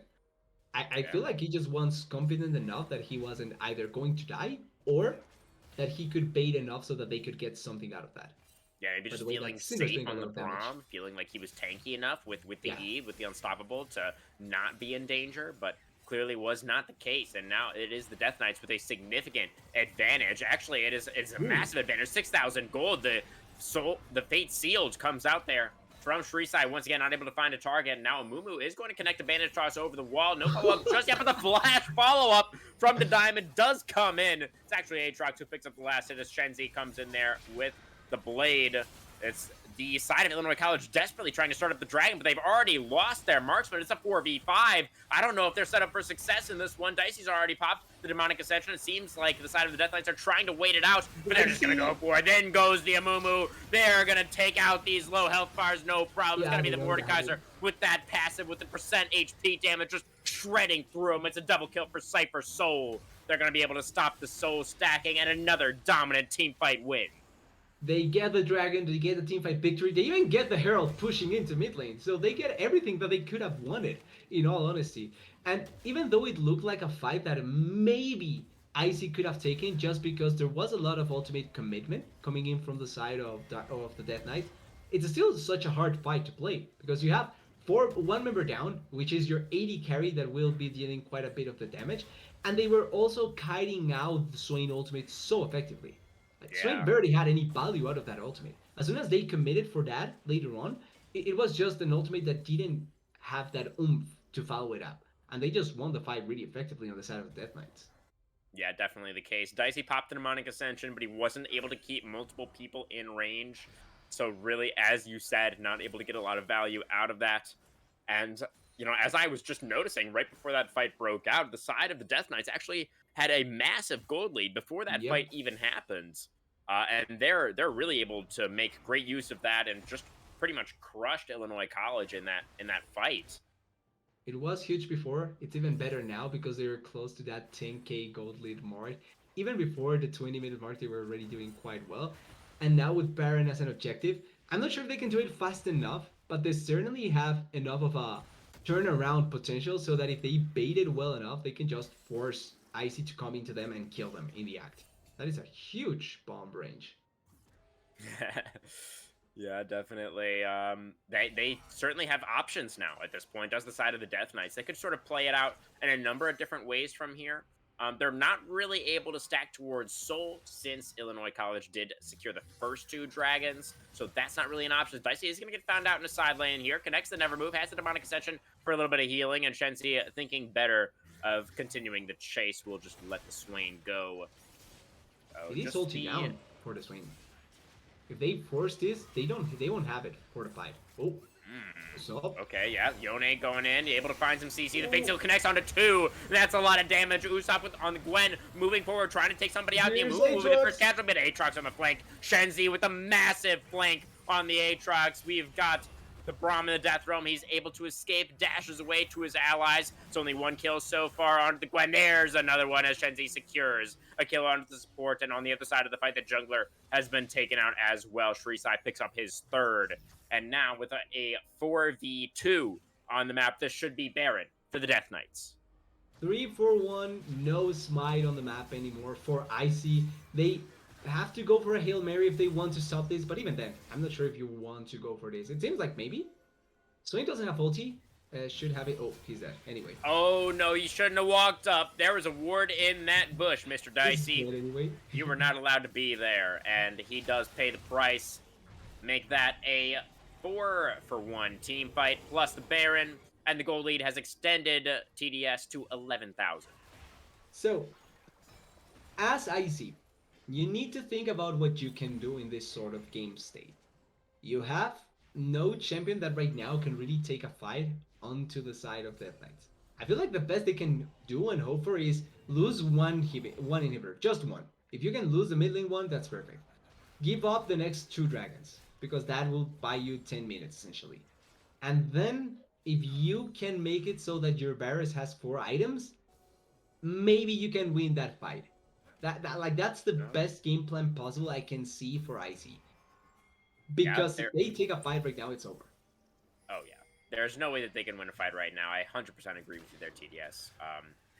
I feel like he just was confident enough that he wasn't either going to die or that he could bait enough so that they could get something out of that. Yeah, maybe just feeling safe on the Braum, feeling like he was tanky enough with the E, with the Unstoppable, to not be in danger, but clearly was not the case, and now it is the Death Knights with a significant advantage. Actually, it's a massive advantage. 6,000 gold. The Fate Sealed comes out there from Shrisai, once again not able to find a target. And now Amumu is going to connect a bandage toss over the wall. No follow-up just yet, but the flash follow-up from the Diamond does come in. It's actually Aatrox who picks up the last hit as Shenzi comes in there with the blade. It's the side of Illinois College desperately trying to start up the Dragon, but they've already lost their marksman. It's a 4v5. I don't know if they're set up for success in this one. Dicey's already popped the Demonic Ascension. It seems like the side of the Death Knights are trying to wait it out, but they're just going to go for it. Then goes the Amumu. They're going to take out these low health bars, no problem. It's going to be the Mordekaiser with that passive, with the percent HP damage, just shredding through them. It's a double kill for Cypher Soul. They're going to be able to stop the Soul stacking, and another dominant teamfight win. They get the Dragon, they get the teamfight victory, they even get the Herald pushing into mid lane. So they get everything that they could have wanted, in all honesty. And even though it looked like a fight that maybe Icy could have taken just because there was a lot of ultimate commitment coming in from the side of the Death Knights, it's still such a hard fight to play. Because you have one member down, which is your AD carry that will be dealing quite a bit of the damage. And they were also kiting out the Swain ultimate so effectively. Swain barely had any value out of that ultimate. As soon as they committed for that later on, it was just an ultimate that didn't have that oomph to follow it up. And they just won the fight really effectively on the side of the Death Knights. Yeah, definitely the case. Dicey popped the Demonic Ascension, but he wasn't able to keep multiple people in range. So really, as you said, not able to get a lot of value out of that. And, you know, as I was just noticing right before that fight broke out, the side of the Death Knights actually had a massive gold lead before that fight even happens. And they're really able to make great use of that and just pretty much crushed Illinois College in that fight. It was huge before. It's even better now because they're close to that 10k gold lead mark. Even before the 20-minute mark, they were already doing quite well. And now with Baron as an objective, I'm not sure if they can do it fast enough, but they certainly have enough of a turnaround potential so that if they bait it well enough, they can just force Icy to come into them and kill them in the act. That is a huge bomb range. Yeah, definitely. They certainly have options now at this point. As the side of the Death Knights, they could sort of play it out in a number of different ways from here. They're not really able to stack towards Soul since Illinois College did secure the first 2 dragons, so that's not really an option. Dicey is going to get found out in a side lane here. Connects the Never Move, has the Demonic Ascension for a little bit of healing, and Shenzi thinking better of continuing the chase will just let the Swain go. Oh, It is ulti down for the Swain. If they force this, they won't have it for the fight. Oh, so okay, yeah, Yone going in, able to find some CC. The Big Seal connects onto 2. That's a lot of damage. Usopp on the Gwen, moving forward, trying to take somebody out. The moving in first catch, a bit of Aatrox on the flank. Shenzi with a massive flank on the Aatrox. We've got the Braum in the Death Realm. He's able to escape, dashes away to his allies. It's only 1 kill so far onto the Gwen. There's another one as Shenzi secures a kill onto the support. And on the other side of the fight, the jungler has been taken out as well. Shrisai picks up his 3rd. And now with a 4v2 on the map, this should be Baron for the Death Knights. 3-4-1, no smite on the map anymore for Icy. They have to go for a Hail Mary if they want to stop this, but even then, I'm not sure if you want to go for this. It seems like maybe. Swain doesn't have ulti. Should have it. Oh, he's dead. Anyway. Oh, no, you shouldn't have walked up. There was a ward in that bush, Mr. Dicey. Anyway. You were not allowed to be there, and he does pay the price. Make that a 4-for-1 team fight, plus the Baron, and the gold lead has extended TDS to 11,000. So, as Icy, you need to think about what you can do in this sort of game state. You have no champion that right now can really take a fight onto the side of Death Knights. I feel like the best they can do and hope for is lose one inhibitor, just one. If you can lose the mid lane one, that's perfect. Give up the next 2 dragons, because that will buy you 10 minutes essentially. And then if you can make it so that your Varus has 4 items, maybe you can win that fight. That's the best game plan possible I can see for Icy. Because if they take a fight right now, it's over. Oh yeah, there's no way that they can win a fight right now. I 100% agree with you there, TDS.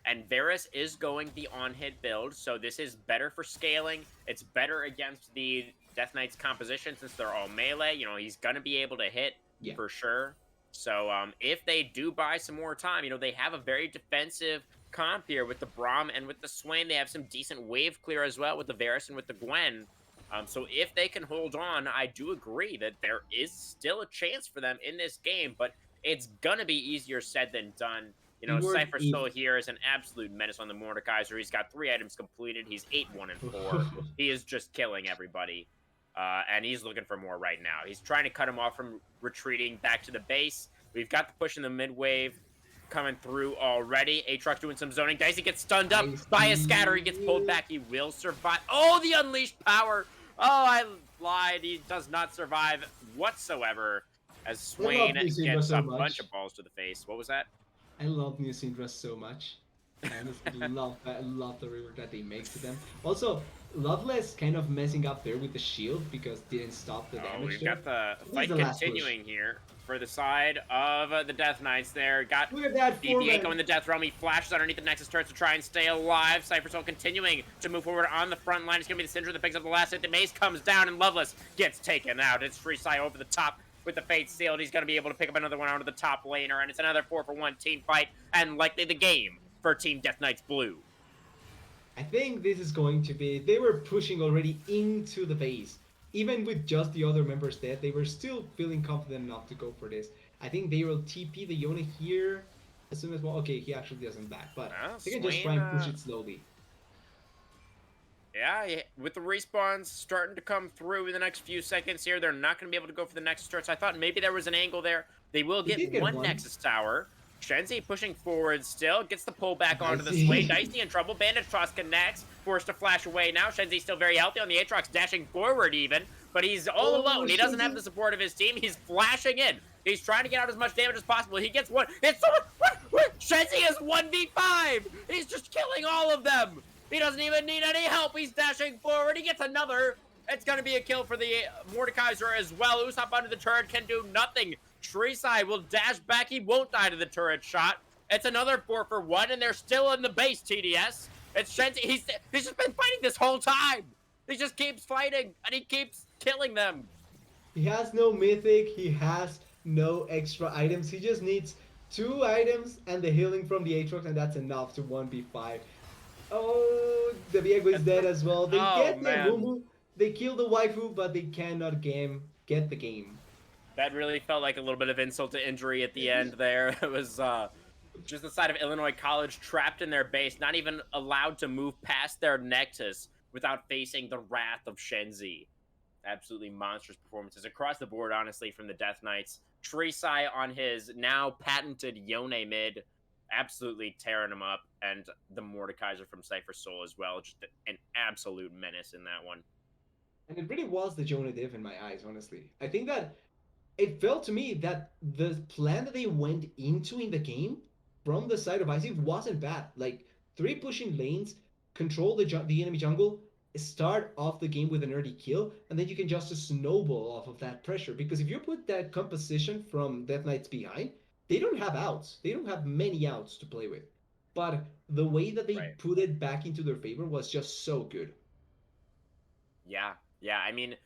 And Varus is going the on-hit build, so this is better for scaling. It's better against the Death Knight's composition since they're all melee. You know, he's going to be able to hit for sure. So if they do buy some more time, you know, they have a very defensive comp here with the Braum and with the Swain. They have some decent wave clear as well with the Varus and with the Gwen. So if they can hold on, I do agree that there is still a chance for them in this game, but it's going to be easier said than done. You know, Cypher Soul here is an absolute menace on the Mordekaiser. He's got 3 items completed. He's 8-1-4. He is just killing everybody. And he's looking for more right now. He's trying to cut him off from retreating back to the base. We've got the push in the mid wave coming through already. Aatrox doing some zoning. Dicey gets stunned up by a scatter. He gets pulled back. He will survive. Oh, the unleashed power. Oh, I lied. He does not survive whatsoever as Swain gets a bunch of balls to the face. What was that? I love New Syndra so much. I honestly love the rework that they make to them. Also, Loveless kind of messing up there with the shield because didn't stop the damage. We've got the fight continuing here for the side of the Death Knights there. Got Diego in the Death Realm. He flashes underneath the Nexus turret to try and stay alive. Cypher Soul continuing to move forward on the front line. It's going to be the Syndra that picks up the last hit. The mace comes down and Loveless gets taken out. It's Shrisai over the top with the Fate Sealed. He's going to be able to pick up another one onto the top laner, and it's another 4-for-1 team fight, and likely the game for Team Death Knights Blue. I think this is going to be... They were pushing already into the base. Even with just the other members dead, they were still feeling confident enough to go for this. I think they will TP the Yone here as soon as... Well, okay, he actually doesn't back, but they can just try and push it slowly. Yeah, with the respawns starting to come through in the next few seconds here, they're not going to be able to go for the Nexus turrets. I thought maybe there was an angle there. They will get one Nexus tower. Shenzi pushing forward still, gets the pullback onto the Swain. Dicey in trouble. Bandage Toss connects, forced to flash away now. Shenzi's still very healthy on the Aatrox, dashing forward even, but he's all alone. He doesn't have the support of his team. He's flashing in He's trying to get out as much damage as possible. He gets one. It's so what? Shenzi is 1v5. He's just killing all of them. He doesn't even need any help. He's dashing forward. He gets another. It's going to be a kill for the Mordekaiser as well. Usopp under the turret can do nothing. Shrisai will dash back. He won't die to the turret shot. It's another 4-for-1, and they're still in the base, TDS. It's Shenzi. He's just been fighting this whole time. He just keeps fighting, and he keeps killing them. He has no mythic, he has no extra items. He just needs 2 items and the healing from the Aatrox, and that's enough to 1v5. Oh, the Viego is dead as well. They Oh, get the man. Mumu, they kill the waifu, but they cannot get the game. That really felt like a little bit of insult to injury at the end there. It was just the side of Illinois College trapped in their base, not even allowed to move past their Nexus without facing the wrath of Shenzi. Absolutely monstrous performances across the board, honestly, from the Death Knights. Trisai on his now patented Yone mid, absolutely tearing him up, and the Mordekaiser from Cypher Soul as well. Just an absolute menace in that one. And it really was the Jonah Div in my eyes, honestly. I think that it felt to me that the plan that they went into in the game from the side of Icy wasn't bad. Like 3 pushing lanes, control the enemy jungle, start off the game with an early kill, and then you can just snowball off of that pressure. Because if you put that composition from Death Knights behind, they don't have outs. They don't have many outs to play with. But the way that they Right. put it back into their favor was just so good. Yeah, yeah. I mean,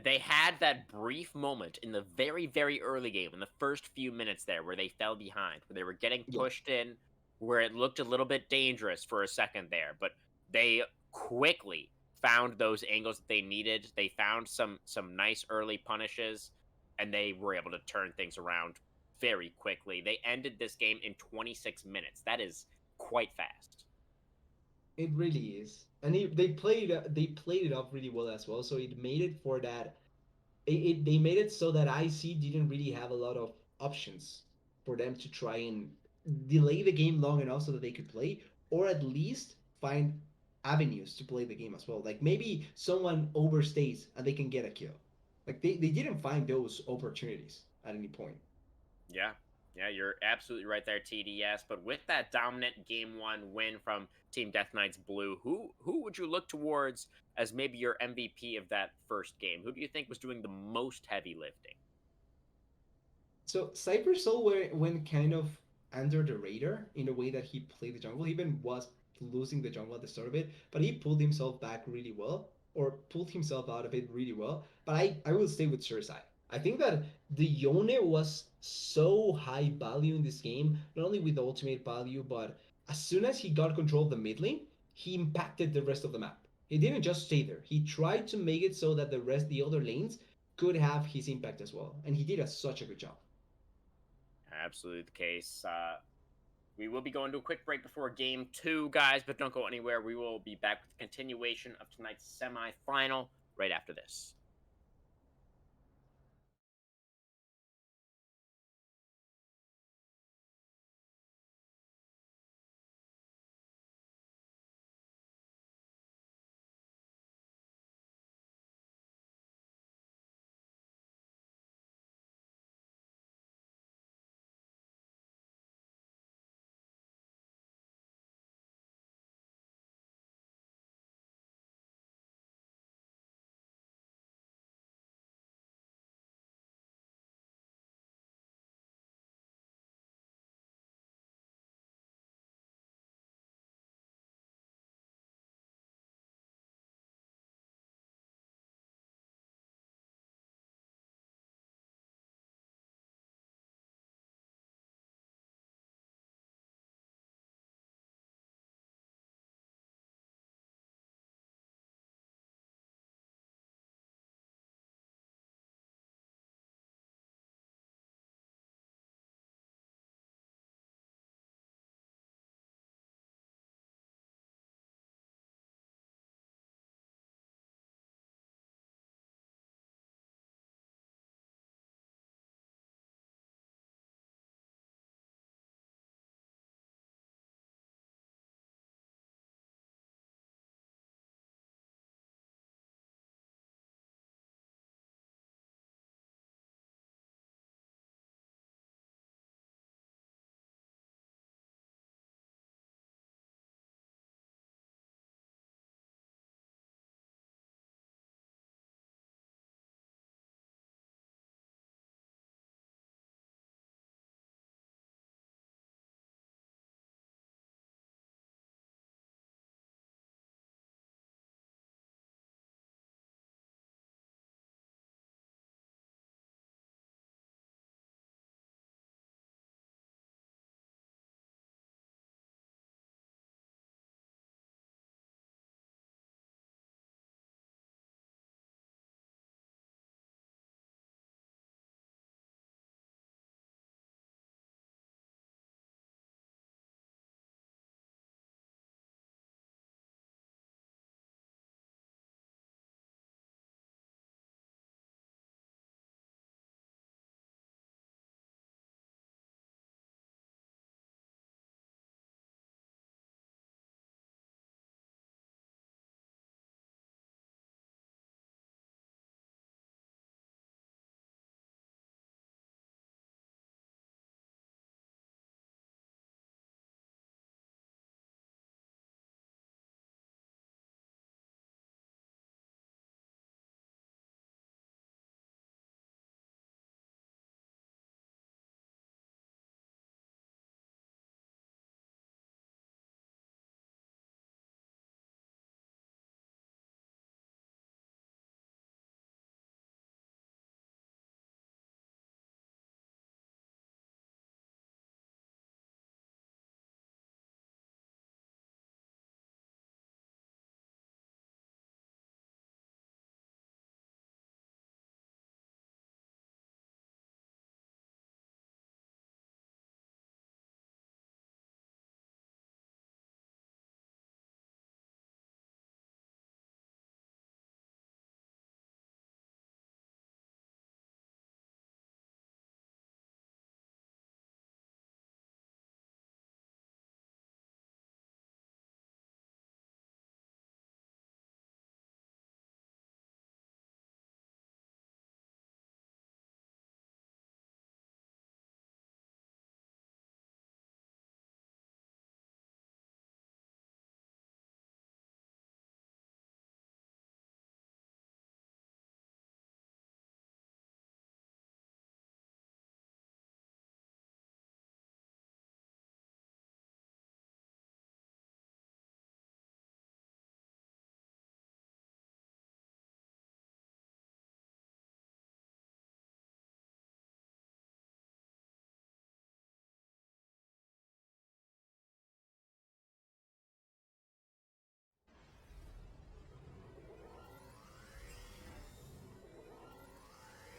they had that brief moment in the very, very early game, in the first few minutes there, where they fell behind, where they were getting Yeah. pushed in, where it looked a little bit dangerous for a second there, but they quickly found those angles that they needed. They found some nice early punishes, and they were able to turn things around very quickly. They ended this game in 26 minutes. That is quite fast. It really is, and they played it off really well as well. So it made it for that. They made it so that IC didn't really have a lot of options for them to try and delay the game long enough so that they could play, or at least find avenues to play the game as well. Like maybe someone overstays and they can get a kill. Like they didn't find those opportunities at any point. Yeah. Yeah, you're absolutely right there, TDS. But with that dominant game one win from Team Death Knights Blue, who would you look towards as maybe your MVP of that first game? Who do you think was doing the most heavy lifting? So Cypher Soul went kind of under the radar in a way that he played the jungle. He even was losing the jungle at the start of it, but he pulled himself back really well, or pulled himself out of it really well. But I will stay with Sursai. I think that the Yone was so high value in this game, not only with the ultimate value, but as soon as he got control of the mid lane, he impacted the rest of the map. He didn't just stay there. He tried to make it so that the other lanes could have his impact as well, and he did such a good job. Absolutely the case. We will be going to a quick break before game two, guys, but don't go anywhere. We will be back with the continuation of tonight's semifinal right after this.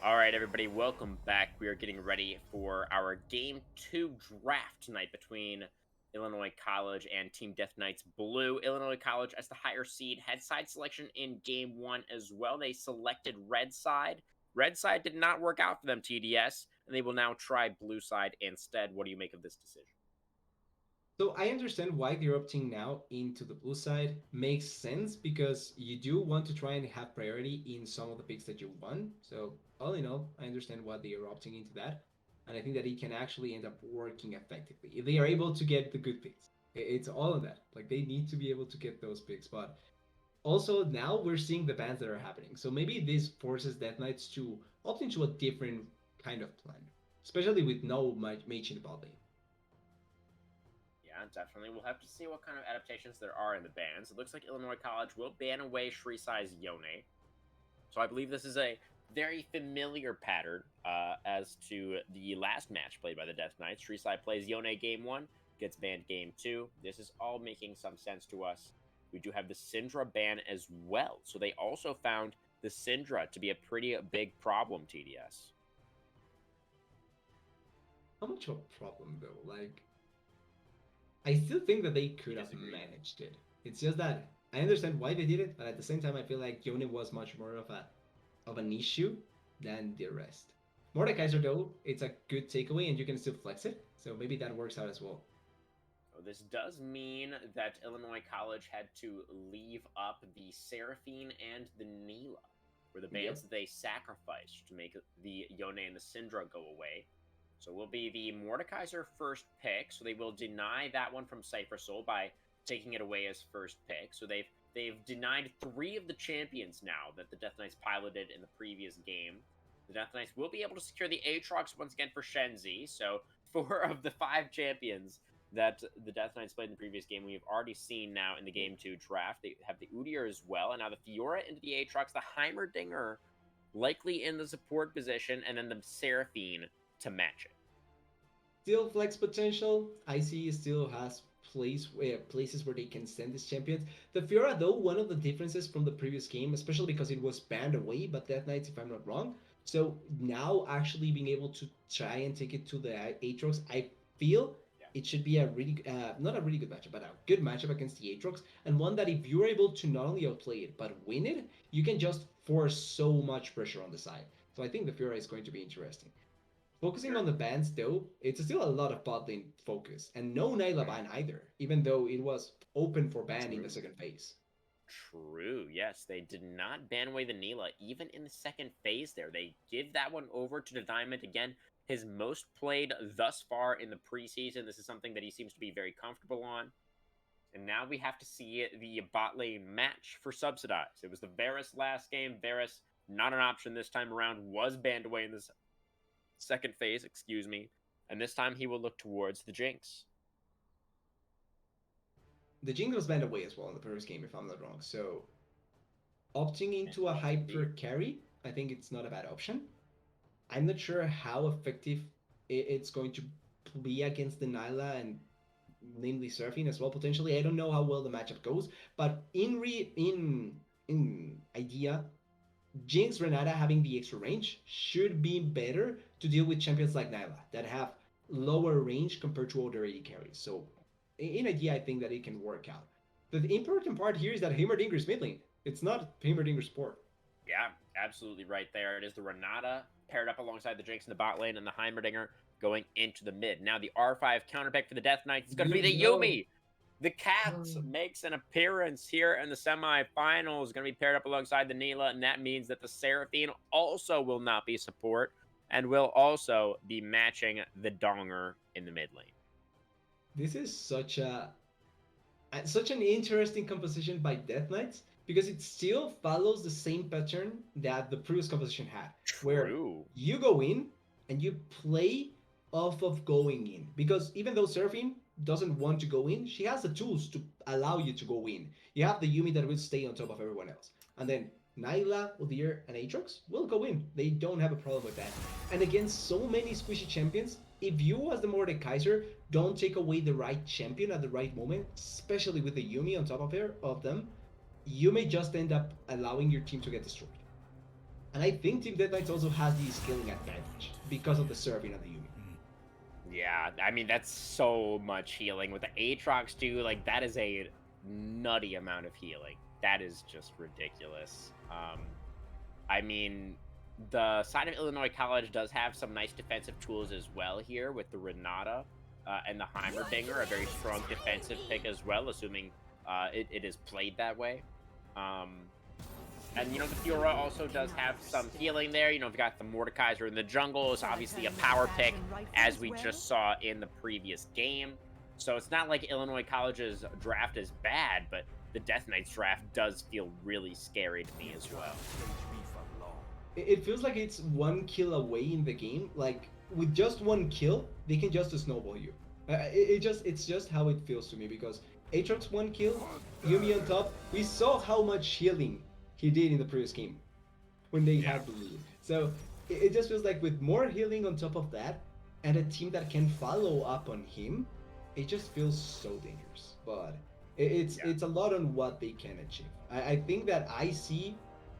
All right, everybody, welcome back. We are getting ready for our Game 2 draft tonight between Illinois College and Team Death Knights Blue. Illinois College, as the higher seed, had side selection in Game 1 as well. They selected red side. Red side did not work out for them, TDS, and they will now try blue side instead. What do you make of this decision? So I understand why they're opting now into the blue side. Makes sense because you do want to try and have priority in some of the picks that you won. So all in all, I understand why they are opting into that. And I think that it can actually end up working effectively. If they are able to get the good picks. It's all of that. Like they need to be able to get those picks. But also now we're seeing the bans that are happening. So maybe this forces Death Knights to opt into a different kind of plan. Especially with no mage in the bot lane. Yeah, definitely. We'll have to see what kind of adaptations there are in the bans. It looks like Illinois College will ban away Shrisai's Yone. So I believe this is a very familiar pattern as to the last match played by the Death Knights. Shrisai plays Yone game 1, gets banned game 2. This is all making some sense to us. We do have the Syndra ban as well. So they also found the Syndra to be a pretty big problem, TDS. How much of a problem though? Like I still think that they could have Disagree. managed it. It's just that I understand why they did it, but at the same time, I feel like Yone was much more of an issue than the rest. Mordekaiser though, it's a good takeaway, and you can still flex it, so maybe that works out as well. So this does mean that Illinois College had to leave up the Seraphine and the Neela, were the bans Yep. that they sacrificed to make the Yone and the Syndra go away. So it will be the Mordekaiser first pick. So they will deny that one from Cypher Soul by taking it away as first pick. So they've denied 3 of the champions now that the Death Knights piloted in the previous game. The Death Knights will be able to secure the Aatrox once again for Shenzi. So 4 of the 5 champions that the Death Knights played in the previous game, we've already seen now in the Game 2 draft. They have the Udyr as well, and now the Fiora into the Aatrox, the Heimerdinger likely in the support position, and then the Seraphine to match it. Still flex potential. IC still has places where they can send these champions. The Fiora, though, one of the differences from the previous game, especially because it was banned away, but Death Knights, if I'm not wrong. So now actually being able to try and take it to the Aatrox, I feel it should be a really, not a really good matchup, but a good matchup against the Aatrox, and one that if you're able to not only outplay it, but win it, you can just force so much pressure on the side. So I think the Fiora is going to be interesting. Focusing Sure. on the bans though, it's still a lot of bot lane focus, and no Nyla ban either, even though it was open for ban in the True. second phase. True. Yes, they did not ban away the Neela even in the second phase there. They give that one over to the Diamond again. His most played thus far in the preseason. This is something that he seems to be very comfortable on. And now we have to see the bot lane match for Subsidized. It was the Varus last game. Varus, not an option this time around, was banned away in this second phase, excuse me. And this time he will look towards the Jinx. The Jinx was banned away as well in the previous game, if I'm not wrong. So opting And into a yes, hyper indeed. carry, I think it's not a bad option. I'm not sure how effective it's going to be against the Nyla and namely Seraphine as well potentially. I don't know how well the matchup goes, but in idea, Jinx Renata having the extra range should be better to deal with champions like Nyla that have lower range compared to other AD carries. So in idea, I think that it can work out. The important part here is that Heimerdinger is mid lane. It's not Heimerdinger support. Yeah, absolutely right there. It is the Renata paired up alongside the Jinx in the bot lane and the Heimerdinger going into the mid. Now the R5 counterpick for the Death Knights is going to be the No. Yuumi. The Cat makes an appearance here in the semifinals. Going to be paired up alongside the Neela, and that means that the Seraphine also will not be support and will also be matching the Donger in the mid lane. This is such an interesting composition by Death Knights because it still follows the same pattern that the previous composition had, where True. you go in and you play off of going in. Because even though Seraphine doesn't want to go in, she has the tools to allow you to go in. You have the Yuumi that will stay on top of everyone else. And then Nyla, Udyr, and Aatrox will go in. They don't have a problem with that. And against so many squishy champions, if you as the Mordekaiser don't take away the right champion at the right moment, especially with the Yuumi on top of them, you may just end up allowing your team to get destroyed. And I think Team Death Knights also has the scaling advantage because of the Seraphine and the Yumi. Yeah, I mean that's so much healing with the Aatrox too. Like that is a nutty amount of healing. That is just ridiculous. I mean, the side of Illinois College does have some nice defensive tools as well here with the Renata and the Heimerdinger, a very strong defensive pick as well, assuming it is played that way. Um, and the Fiora also does have some healing there. We've got the Mordekaiser in the jungle. It's obviously a power pick, as we just saw in the previous game. So it's not like Illinois College's draft is bad, but the Death Knights draft does feel really scary to me as well. It feels like it's one kill away in the game. Like with just one kill, they can just snowball you. It's just how it feels to me because Aatrox one kill, Yumi on top. We saw how much healing he did in the previous game when they Yeah. had the lead. So it just feels like with more healing on top of that, and a team that can follow up on him, it just feels so dangerous. But Yeah. it's a lot on what they can achieve. I think that IC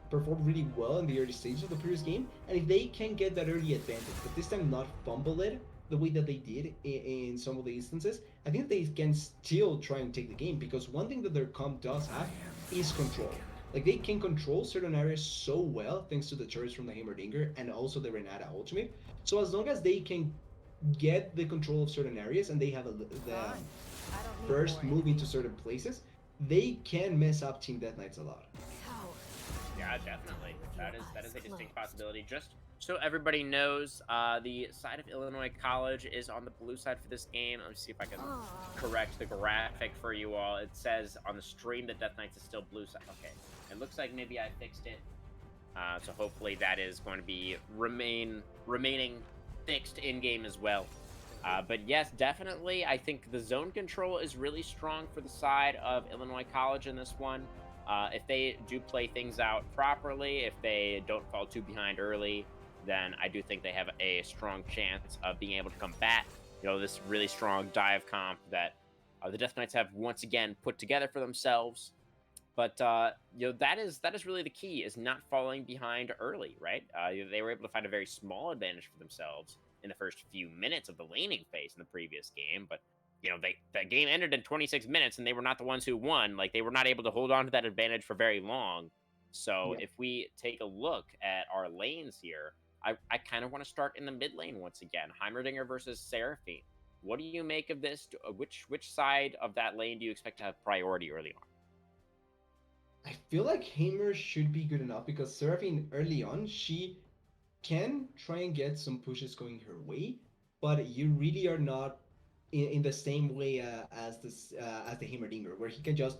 performed really well in the early stages of the previous game, and if they can get that early advantage, but this time not fumble it the way that they did in some of the instances, I think they can still try and take the game because one thing that their comp does have is control. Like they can control certain areas so well thanks to the turrets from the Heimerdinger and also the Renata ultimate. So as long as they can get the control of certain areas and they have the first move into certain places, they can mess up Team Death Knights a lot. Yeah, definitely. That is a distinct possibility. Just so everybody knows, the side of Illinois College is on the blue side for this game. Let me see if I can correct the graphic for you all. It says on the stream that Death Knights is still blue side. Okay, it looks like maybe I fixed it. So hopefully that is going to be remaining fixed in game as well. But yes, definitely, I think the zone control is really strong for the side of Illinois College in this one. If they do play things out properly, if they don't fall too behind early, then I do think they have a strong chance of being able to combat, this really strong dive comp that the Death Knights have once again put together for themselves. But that is really the key is not falling behind early, right? They were able to find a very small advantage for themselves in the first few minutes of the laning phase in the previous game, but that game ended in 26 minutes and they were not the ones who won. Like they were not able to hold on to that advantage for very long. So Yeah. if we take a look at our lanes here, I kind of want to start in the mid lane once again. Heimerdinger versus Seraphine. What do you make of this? Which side of that lane do you expect to have priority early on? I feel like Hamer should be good enough because Seraphine early on, she can try and get some pushes going her way, but you really are not in the same way as the Heimerdinger, where he can just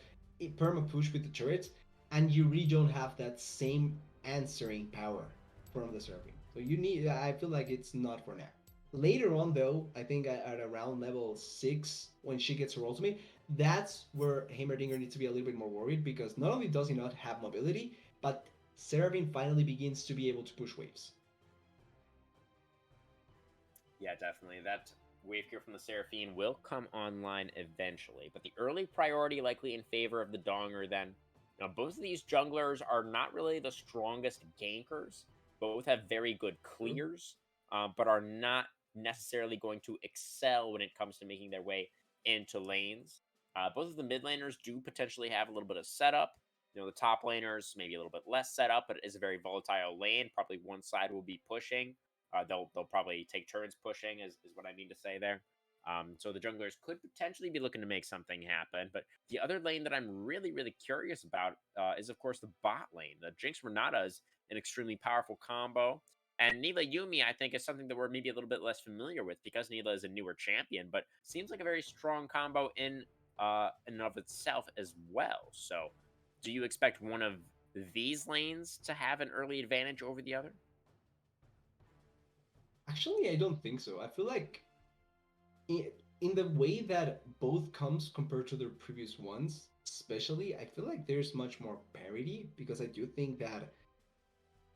perma push with the turrets, and you really don't have that same answering power from the Seraphine. So you need. I feel like it's not for now. Later on, though, I think at around level 6, when she gets her ultimate, that's where Heimerdinger needs to be a little bit more worried because not only does he not have mobility, but Seraphine finally begins to be able to push waves. Yeah, definitely. That wave gear from the Seraphine will come online eventually, but the early priority likely in favor of the Donger then. Now, both of these junglers are not really the strongest gankers. Both have very good True. clears, but are not necessarily going to excel when it comes to making their way into lanes. Both of the mid laners do potentially have a little bit of setup. The top laners maybe a little bit less setup, but it is a very volatile lane. Probably one side will be pushing. They'll probably take turns pushing, is what I mean to say there. So the junglers could potentially be looking to make something happen. But the other lane that I'm really, really curious about is, of course, the bot lane. The Jinx Renata is an extremely powerful combo. And Nila Yumi, I think, is something that we're maybe a little bit less familiar with because Nila is a newer champion, but seems like a very strong combo in and of itself as well. So do you expect one of these lanes to have an early advantage over the other? Actually, I don't think so. I feel like in the way that both comes compared to their previous ones, especially, I feel like there's much more parity because I do think that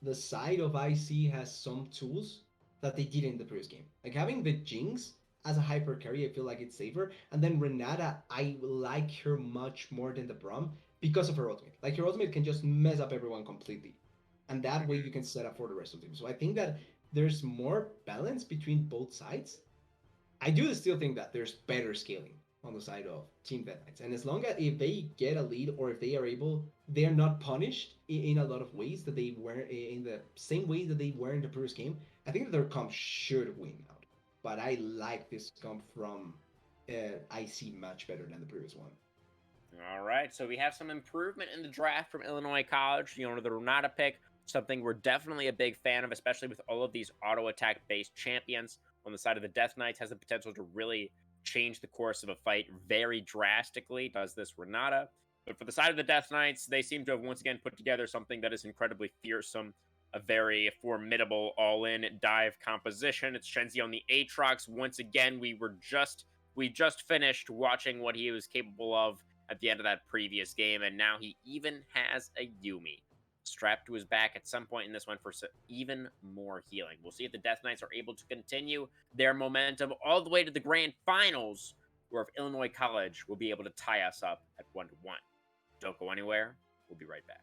the side of IC has some tools that they did in the previous game. Like having the Jinx as a hyper carry, I feel like it's safer. And then Renata, I like her much more than the Braum because of her ultimate. Like her ultimate can just mess up everyone completely. and that way you can set up for the rest of the team. So I think that there's more balance between both sides. I do still think that there's better scaling on the side of Team Deathknights, and as long as if they get a lead or if they are able, they are not punished in a lot of ways that they were in the same way that they were in the previous game. I think that their comp should win out, but I like this comp from IC much better than the previous one. All right, so we have some improvement in the draft from Illinois College. The Renata pick, something we're definitely a big fan of, especially with all of these auto attack based champions. On the side of the Death Knights, has the potential to really change the course of a fight very drastically. Does this Renata? But for the side of the Death Knights, they seem to have once again put together something that is incredibly fearsome, a very formidable all-in dive composition. It's Shenzi on the Aatrox. Once again, we just finished watching what he was capable of at the end of that previous game, and now he even has a Yumi strapped to his back at some point in this one for even more healing. We'll see if the Death Knights are able to continue their momentum all the way to the grand finals, where if Illinois College will be able to tie us up at 1-1. Don't go anywhere. We'll be right back.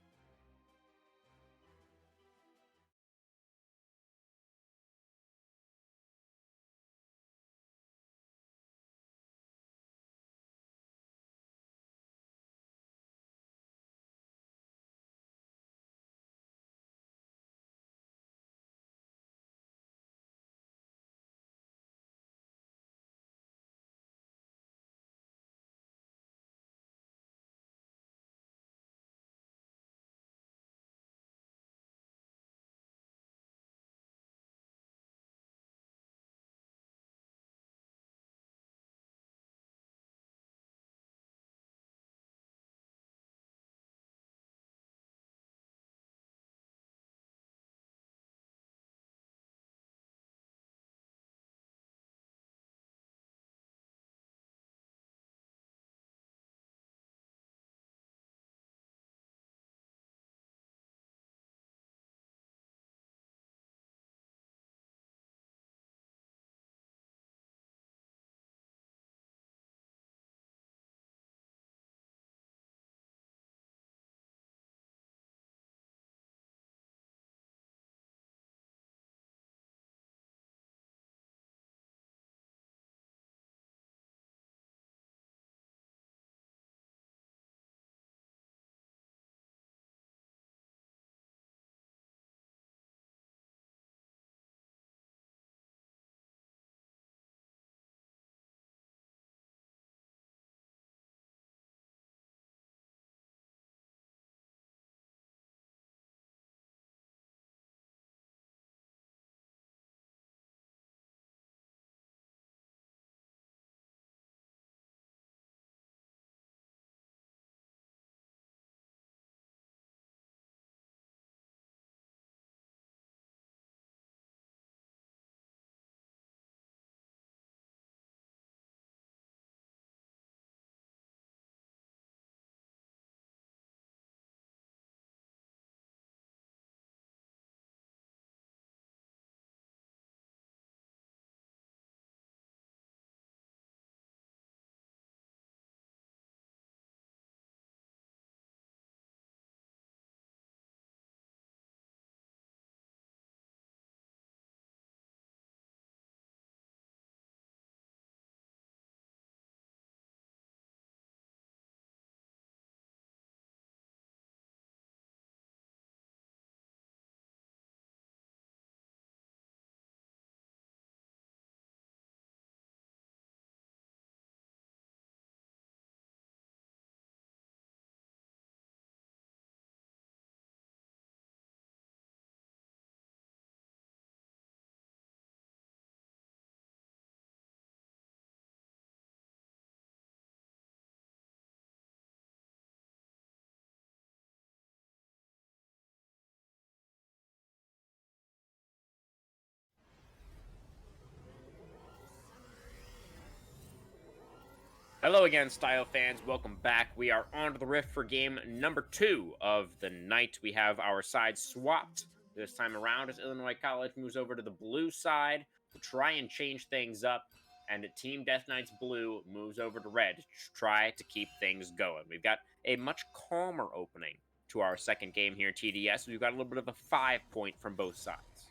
Hello again, Style fans. Welcome back. We are on to the Rift for game number 2 of the night. We have our sides swapped this time around as Illinois College moves over to the blue side to try and change things up, and Team Death Knights Blue moves over to red to try to keep things going. We've got a much calmer opening to our second game here, TDS. We've got a little bit of a 5-point from both sides.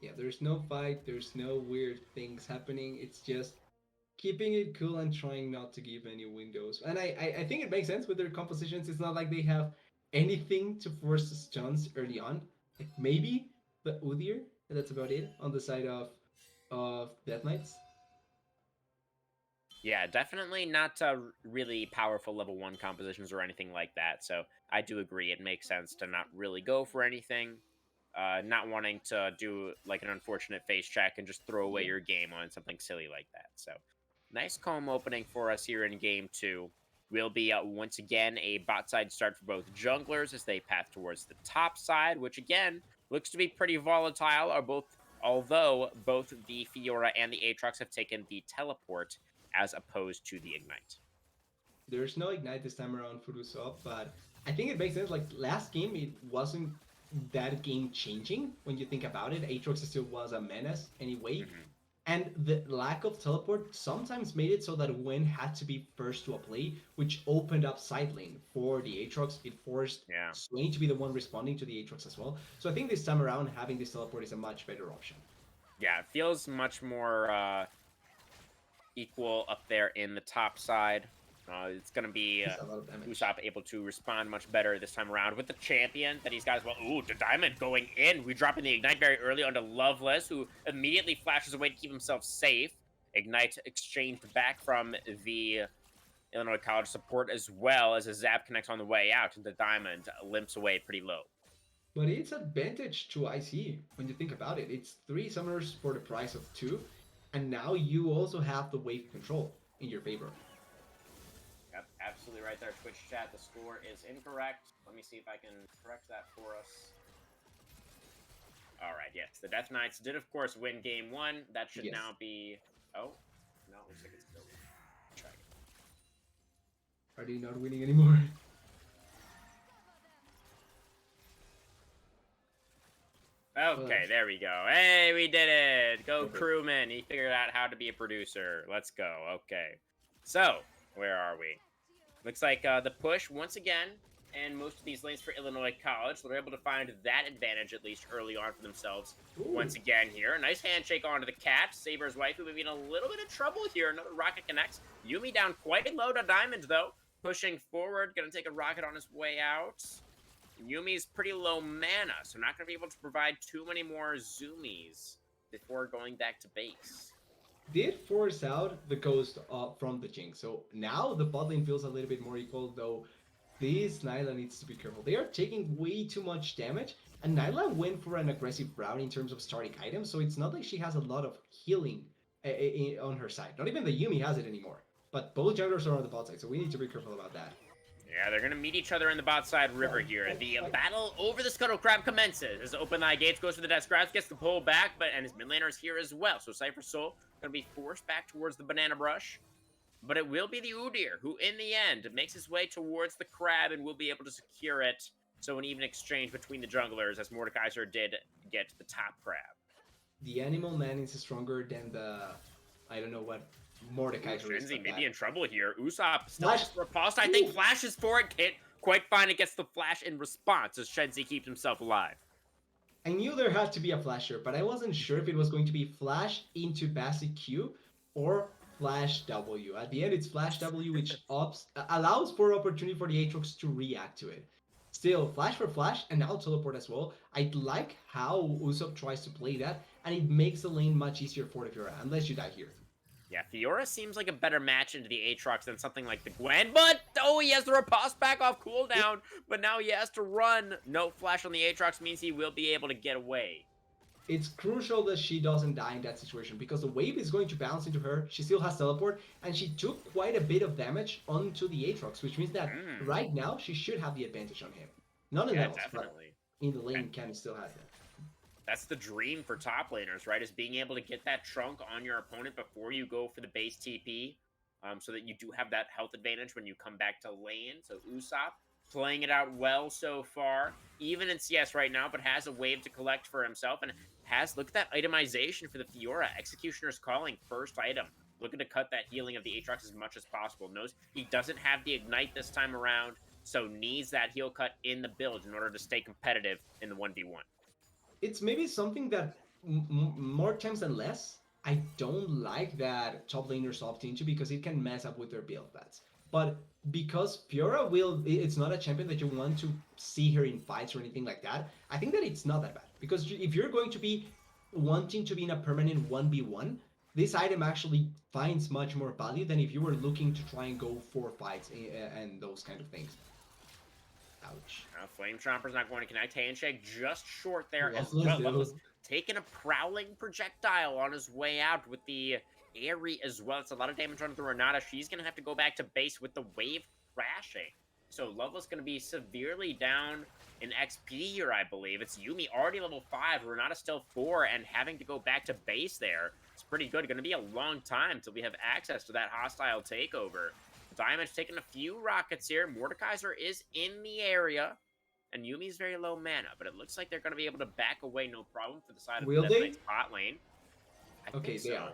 Yeah, there's no fight, there's no weird things happening. It's just keeping it cool and trying not to give any windows. And I think it makes sense with their compositions. It's not like they have anything to force stuns early on. Like maybe the Udyr, and that's about it on the side of Death Knights. Yeah, definitely not really powerful level 1 compositions or anything like that. So I do agree. It makes sense to not really go for anything. Not wanting to do like an unfortunate face check and just throw away Yeah. your game on something silly like that. So nice comb opening for us here in game 2. Will be once again a bot side start for both junglers as they path towards the top side, which again looks to be pretty volatile. Although both the Fiora and the Aatrox have taken the teleport as opposed to the ignite. There's no ignite this time around for Usopp, but I think it makes sense. Like last game, it wasn't that game changing when you think about it. Aatrox still was a menace anyway, Mm-hmm. and the lack of teleport sometimes made it so that Wen had to be first to a play, which opened up side lane for the Aatrox. It forced Yeah. Swain to be the one responding to the Aatrox as well. So I think this time around, having this teleport is a much better option. Yeah, it feels much more equal up there in the top side. It's going to be It's a lot of damage. Usopp able to respond much better this time around with the champion that he's got as well. Ooh, the Diamond going in. We dropping the Ignite very early onto Loveless, who immediately flashes away to keep himself safe. Ignite exchanged back from the Illinois College support as well as a Zap connects on the way out, and the Diamond limps away pretty low. But it's advantage to IC when you think about it. It's 3 summoners for the price of 2, and now you also have the wave control in your favor. Yep, absolutely right there, Twitch chat. The score is incorrect. Let me see if I can correct that for us. All right, yes. The Death Knights did, of course, win game 1. That should Yes. now be... Oh, no, it looks like it's still... Try again. Are they not winning anymore? Okay, there we go. Hey, we did it! Go Perfect. Crewman! He figured out how to be a producer. Let's go. Okay. So, where are we? Looks like the push, once again, and most of these lanes for Illinois College, so they're able to find that advantage, at least early on for themselves. Ooh. Once again here. Nice handshake onto the cat. Saber's wife, who may be in a little bit of trouble here. Another rocket connects. Yumi down quite low to Diamond, though. Pushing forward, gonna take a rocket on his way out. Yumi's pretty low mana, so not going to be able to provide too many more zoomies before going back to base. Did force out the ghost from the Jinx, so now the bot lane feels a little bit more equal, though this Nyla needs to be careful. They are taking way too much damage, and Nyla went for an aggressive route in terms of starting items, so it's not like she has a lot of healing on her side. Not even the Yumi has it anymore, but both junglers are on the bot side, so we need to be careful about that. Yeah, they're going to meet each other in the bot side river here. The battle over the Scuttle Crab commences. As Open Eye Gates goes for the Death Grasp, gets the pull back, and his mid laner is here as well. So Cypher Soul going to be forced back towards the Banana Brush. But it will be the Udyr, who in the end makes his way towards the Crab and will be able to secure it. So an even exchange between the junglers, as Mordekaiser did get the top Crab. The Animal Man is stronger than the... I don't know what Mordekaiser is. Shenzi may be in trouble here. Usopp still Flash. has the riposte. I think flashes for it. Can't quite find it. Gets the flash in response as Shenzi keeps himself alive. I knew there had to be a flasher, but I wasn't sure if it was going to be flash into basic Q or flash W. At the end, it's flash W, which allows for opportunity for the Aatrox to react to it. Still, flash for flash, and now teleport as well. I like how Usopp tries to play that, and it makes the lane much easier for the Fiora, unless you die here. Yeah, Fiora seems like a better match into the Aatrox than something like the Gwen, but, oh, he has the riposte back off cooldown, but now he has to run. No flash on the Aatrox means he will be able to get away. It's crucial that she doesn't die in that situation, because the wave is going to bounce into her, she still has teleport, and she took quite a bit of damage onto the Aatrox, which means that right now she should have the advantage on him. Not in levels, definitely. But in the lane, Ken still has that. That's the dream for top laners, right? Is being able to get that trunk on your opponent before you go for the base TP, so that you do have that health advantage when you come back to lane. So Usopp playing it out well so far, even in CS right now, but has a wave to collect for himself, and look at that itemization for the Fiora. Executioner's Calling, first item. Looking to cut that healing of the Aatrox as much as possible. Knows he doesn't have the Ignite this time around. so needs that heal cut in the build in order to stay competitive in the 1v1. It's maybe something that more times than less, I don't like that top laners opt into because it can mess up with their build paths. But because Fiora it's not a champion that you want to see her in fights or anything like that. I think that it's not that bad because if you're going to be wanting to be in a permanent 1v1, this item actually finds much more value than if you were looking to try and go for fights and those kind of things. Ouch. Flame Chomper's not going to connect. Handshake just short there as Loveless, well. though. Loveless taking a prowling projectile on his way out with the Airy as well. It's a lot of damage on the Renata. She's going to have to go back to base with the wave crashing. So Loveless going to be severely down in XP here, I believe. It's Yuumi already level 5. Renata still 4 and having to go back to base there. It's pretty good. Going to be a long time till we have access to that hostile takeover. Diamond's taking a few rockets here. Mordekaiser is in the area. And Yumi's very low mana, but it looks like they're going to be able to back away no problem for the side of the Death Knight's bot lane. Okay, they are.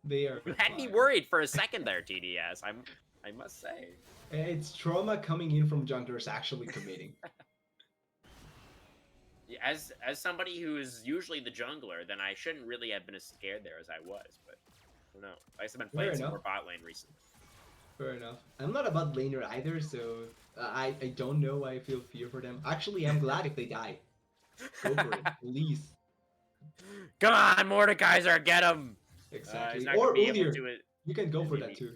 They are. You had me worried for a second there, TDS. I must say. It's trauma coming in from junglers actually committing. As somebody who is usually the jungler, then I shouldn't really have been as scared there as I was, but I don't know. I guess I've been playing some more bot lane recently. Fair enough. I'm not a bot laner either, so I don't know why I feel fear for them. Actually, I'm glad if they die. Go for it, please. Come on, Mordekaiser, get him! Exactly. Or Udyr. You can go for that too.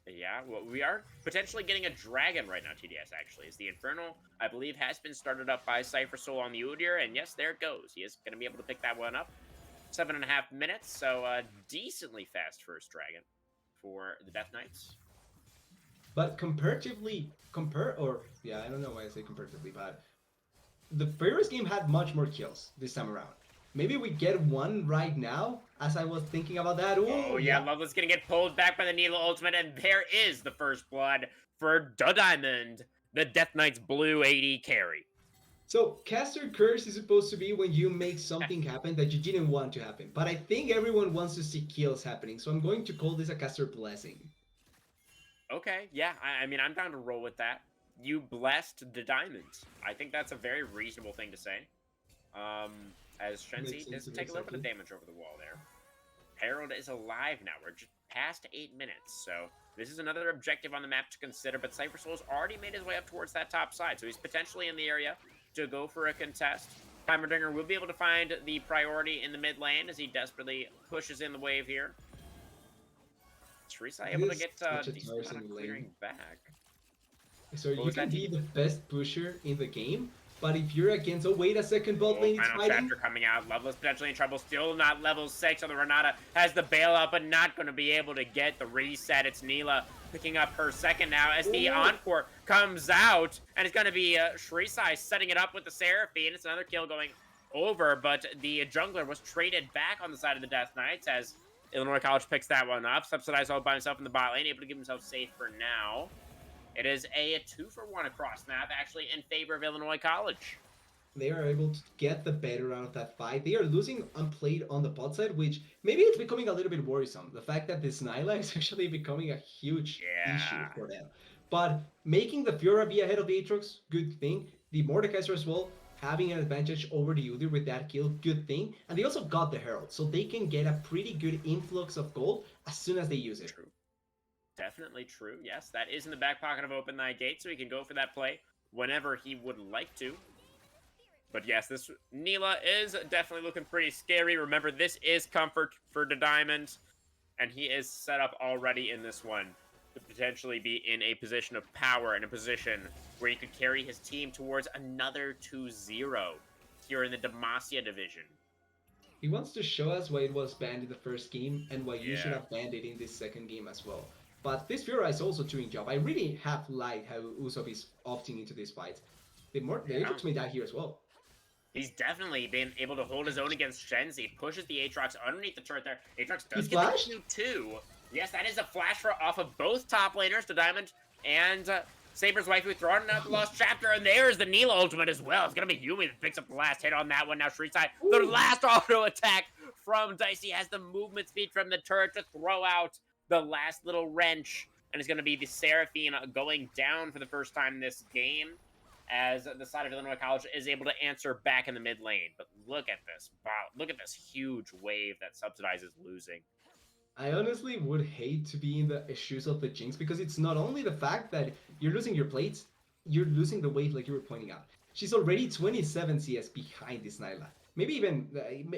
Yeah, well, we are potentially getting a dragon right now, TDS, actually. As the Infernal, I believe, has been started up by Cypher Soul on the Udyr, and yes, there it goes. He is going to be able to pick that one up. 7.5 minutes, so decently fast first dragon for the Death Knights. But comparatively, I don't know why I say comparatively, but the previous game had much more kills this time around. Maybe we get one right now, as I was thinking about that. Ooh, oh, yeah, Loveless gonna get pulled back by the Needle Ultimate, and there is the first blood for the Diamond, the Death Knight's blue AD carry. So, Caster Curse is supposed to be when you make something happen that you didn't want to happen. But I think everyone wants to see kills happening, so I'm going to call this a Caster Blessing. Okay, yeah, I mean, I'm down to roll with that. You blessed the Diamonds. I think that's a very reasonable thing to say. As Shenzi does take a little bit of damage over the wall there. Herald is alive now. We're just past 8 minutes, so this is another objective on the map to consider, but Cypher Soul's already made his way up towards that top side, so he's potentially in the area to go for a contest. Heimerdinger will be able to find the priority in the mid lane as he desperately pushes in the wave here. Teresa able to get a decent amount of clearing back. So you can be the best pusher in the game, but if you're against... Oh, wait a second, bot lane is final fighting. chapter coming out. Loveless potentially in trouble. Still not level 6 on the Renata. Has the bailout, but not going to be able to get the reset. It's Neela picking up her second now as the Encore comes out. And it's going to be Shrisai setting it up with the Seraphine. It's another kill going over, but the jungler was traded back on the side of the Death Knights as Illinois College picks that one up. Subsidized all by himself in the bot lane, able to keep himself safe for now. It is a 2-for-1 across map, actually in favor of Illinois College. They are able to get the better out of that fight. They are losing unplayed on the bot side, which maybe it's becoming a little bit worrisome. The fact that this Nyla is actually becoming a huge issue for them. But making the Fiora be ahead of the Aatrox, good thing. The Mordekaiser as well, having an advantage over the Udyr with that kill, good thing. And they also got the Herald, so they can get a pretty good influx of gold as soon as they use it. True. Definitely true. Yes, that is in the back pocket of Open Thy Gate, so he can go for that play whenever he would like to. But yes, this Neela is definitely looking pretty scary. Remember, this is comfort for the Diamond, and he is set up already in this one to potentially be in a position of power, in a position where he could carry his team towards another 2-0 here in the Demacia division. He wants to show us why it was banned in the first game and why you should have banned it in this second game as well. But this Fiora is also doing job. I really have liked how Usopp is opting into these fights. The Aatrox may die here as well. He's definitely been able to hold his own against Shenzi. Pushes the Aatrox underneath the turret there. Aatrox does get the Q too. Yes, that is a flash off of both top laners, the Diamond and Saber's waifu, throwing out the Lost Chapter, and there's the Neela ultimate as well. It's going to be Yuumi that picks up the last hit on that one. Now Shrisai, the last auto attack from Dicey has the movement speed from the turret to throw out the last little wrench and it's going to be the Seraphine going down for the first time this game, as the side of Illinois College is able to answer back in the mid lane. But look at this. Wow, look at this huge wave that Subsidize is losing. I honestly would hate to be in the shoes of the Jinx, because it's not only the fact that you're losing your plates, you're losing the wave like you were pointing out. She's already 27 CS behind this Nyla. Maybe even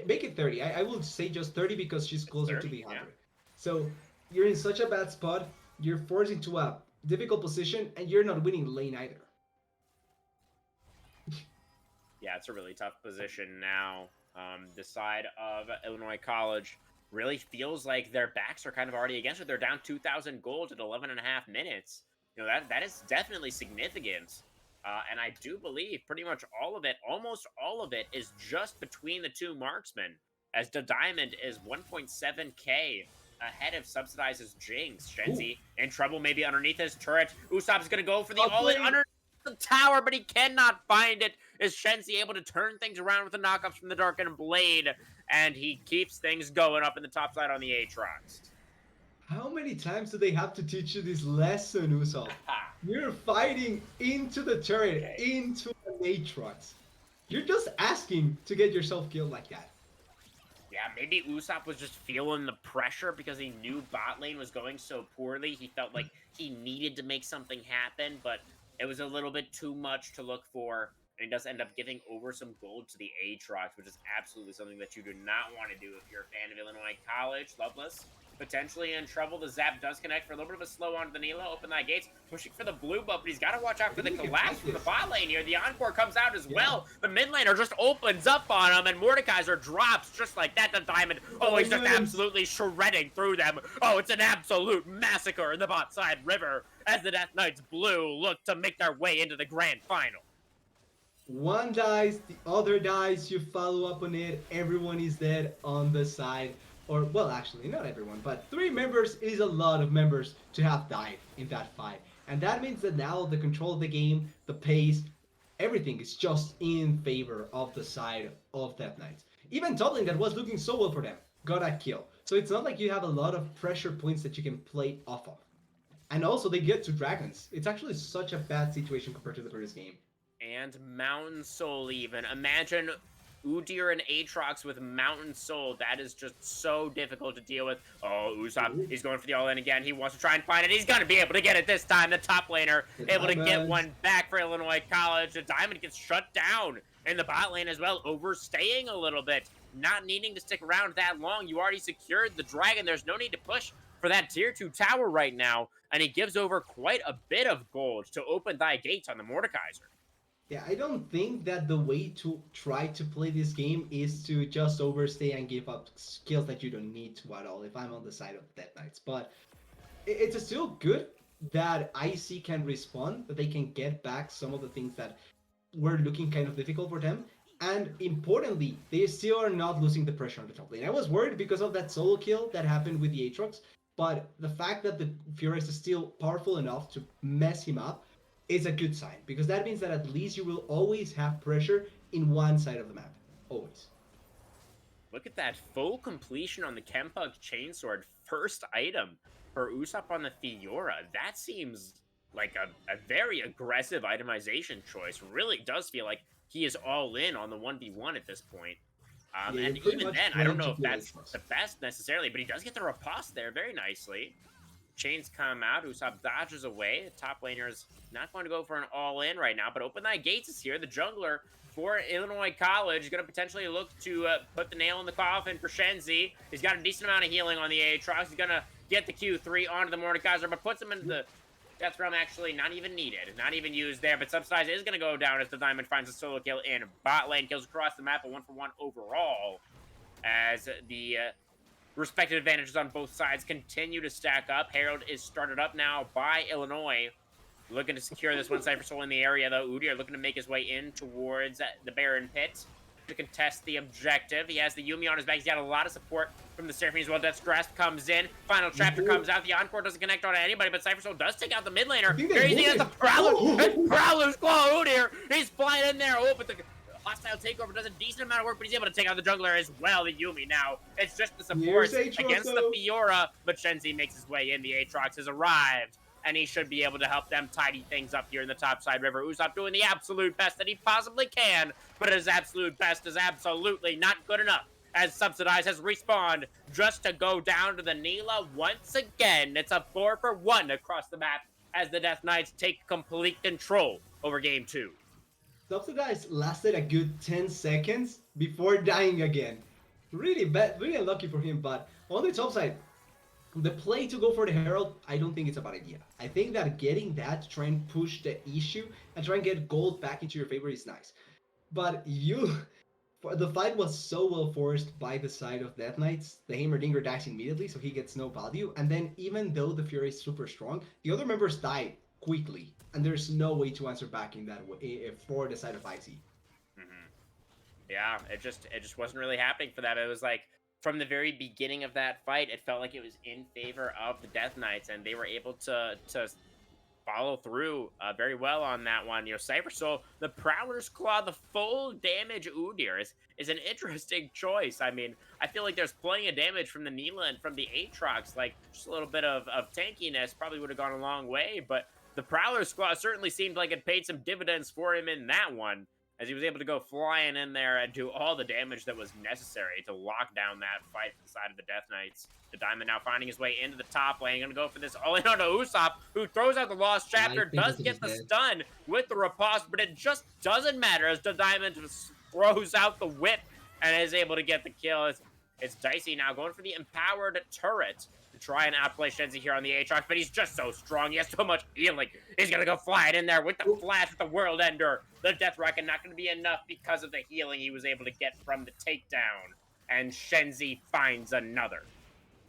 make it 30. I will say just 30 because she's closer 30, to the 100. Yeah. So you're in such a bad spot. You're forced into a difficult position, and you're not winning lane either. Yeah, it's a really tough position now. The side of Illinois College really feels like their backs are kind of already against it. They're down 2,000 gold at 11 and a half minutes. You know, that is definitely significant. And I do believe pretty much all of it, almost all of it, is just between the two marksmen, as the Diamond is 1.7k ahead of Subsidize's Jinx. Shenzi in trouble, maybe underneath his turret. Usopp's going to go for the all-in under the tower, but he cannot find it. Is Shenzi able to turn things around with the knockups from the Darkened Blade, and he keeps things going up in the top side on the Aatrox. How many times do they have to teach you this lesson, Usopp? You're fighting into the turret, into an Aatrox. You're just asking to get yourself killed like that. Yeah, maybe Usopp was just feeling the pressure because he knew bot lane was going so poorly. He felt like he needed to make something happen, but it was a little bit too much to look for. And he does end up giving over some gold to the Aatrox, which is absolutely something that you do not want to do if you're a fan of Illinois College. Loveless potentially in trouble. The zap does connect for a little bit of a slow onto the Nila. Open that gates, pushing for the blue buff, but he's got to watch out for the collapse from the bot lane here. The encore comes out as well. The mid laner just opens up on him, and Mordekaiser drops just like that. The Diamond, he's just absolutely shredding through them. Oh, it's an absolute massacre in the bot side river as the Death Knights blue look to make their way into the grand final. One dies, the other dies, you follow up on it, everyone is dead on the side. Or, well, actually, not everyone, but 3 members is a lot of members to have died in that fight. And that means that now the control of the game, the pace, everything is just in favor of the side of Death Knights. Even top lane that was looking so well for them got a kill. So it's not like you have a lot of pressure points that you can play off of. And also, they get to dragons. It's actually such a bad situation compared to the previous game. And Mountain Soul even. Imagine Udyr and Aatrox with Mountain Soul. That is just so difficult to deal with. Oh, Usopp, he's going for the all-in again. He wants to try and find it. He's going to be able to get it this time. The top laner able to get one back for Illinois College. The Diamond gets shut down in the bot lane as well, overstaying a little bit. Not needing to stick around that long. You already secured the dragon. There's no need to push for that tier 2 tower right now. And he gives over quite a bit of gold to open thy gates on the Mordekaiser. Yeah, I don't think that the way to try to play this game is to just overstay and give up skills that you don't need to at all, if I'm on the side of Death Knights. But it's still good that IC can respond, that they can get back some of the things that were looking kind of difficult for them. And importantly, they still are not losing the pressure on the top lane. I was worried because of that solo kill that happened with the Aatrox, but the fact that the Furious is still powerful enough to mess him up is a good sign, because that means that at least you will always have pressure in one side of the map. Always. Look at that full completion on the Kempug Chainsword. First item for Usopp on the Fiora. That seems like a very aggressive itemization choice. Really does feel like he is all in on the 1v1 at this point. And even then, I don't know if that's the best necessarily, but he does get the riposte there very nicely. Chains come out. Usopp dodges away. The top laner is not going to go for an all-in right now, but Open Thy Gates is here. The jungler for Illinois College is going to potentially look to put the nail in the coffin for Shenzi. He's got a decent amount of healing on the Aatrox. He's going to get the Q3 onto the Mordekaiser, but puts him into the Death Realm. Actually, not even needed. Not even used there, but Subsidize is going to go down as the Diamond finds a solo kill in bot lane. Kills across the map, a 1-for-1 overall, as the respective advantages on both sides continue to stack up. Herald is started up now by Illinois. Looking to secure this one Cypher Soul in the area, though. Udyr looking to make his way in towards the Baron Pit to contest the objective. He has the Yuumi on his back. He's got a lot of support from the Seraphine as well. Death's Grasp comes in. Final Chapter comes out. The Encore doesn't connect on anybody, but Cypher Soul does take out the mid laner. Here he has the Prowler. Prowler's Claw Udyr. He's flying in there. Oh, but the Hostile Takeover does a decent amount of work, but he's able to take out the jungler as well, the Yuumi now. It's just the Here's supports Aatrox, against though. the Fiora, but Shenzi makes his way in. The Aatrox has arrived, and he should be able to help them tidy things up here in the topside river. Usopp doing the absolute best that he possibly can, but his absolute best is absolutely not good enough, as Subsidize has respawned just to go down to the Nila once again. It's a 4-for-1 across the map as the Death Knights take complete control over Game 2. Subsidize lasted a good 10 seconds before dying again. Really bad, really unlucky for him, but on the top side, the play to go for the Herald, I don't think it's a bad idea. I think that getting that to try and push the issue and try and get gold back into your favor is nice. But the fight was so well forced by the side of Death Knights, the Heimerdinger dies immediately, so he gets no value. And then even though the Fury is super strong, the other members die quickly, and there's no way to answer back in that way for the side of Icy. Yeah, it just wasn't really happening for them. It was like from the very beginning of that fight, it felt like it was in favor of the Death Knights, and they were able to follow through very well on that one. You know, Cypher Soul, the Prowler's Claw, the full damage Udyr is an interesting choice. I mean, I feel like there's plenty of damage from the Nila and from the Aatrox. Like, just a little bit of tankiness probably would have gone a long way, but the Prowler's Claw certainly seemed like it paid some dividends for him in that one, as he was able to go flying in there and do all the damage that was necessary to lock down that fight for the side of the Death Knights. The Diamond now finding his way into the top lane. Going to go for this all in on Usopp, who throws out the Lost Chapter, does get the stun with the riposte, but it just doesn't matter as the Diamond throws out the whip and is able to get the kill. It's Dicey now going for the Empowered Turret to try and outplay Shenzi here on the Aatrox, but he's just so strong. He has so much healing. He's going to go flying in there with the flash, with the World Ender. The Death Rocket not going to be enough because of the healing he was able to get from the takedown. And Shenzi finds another.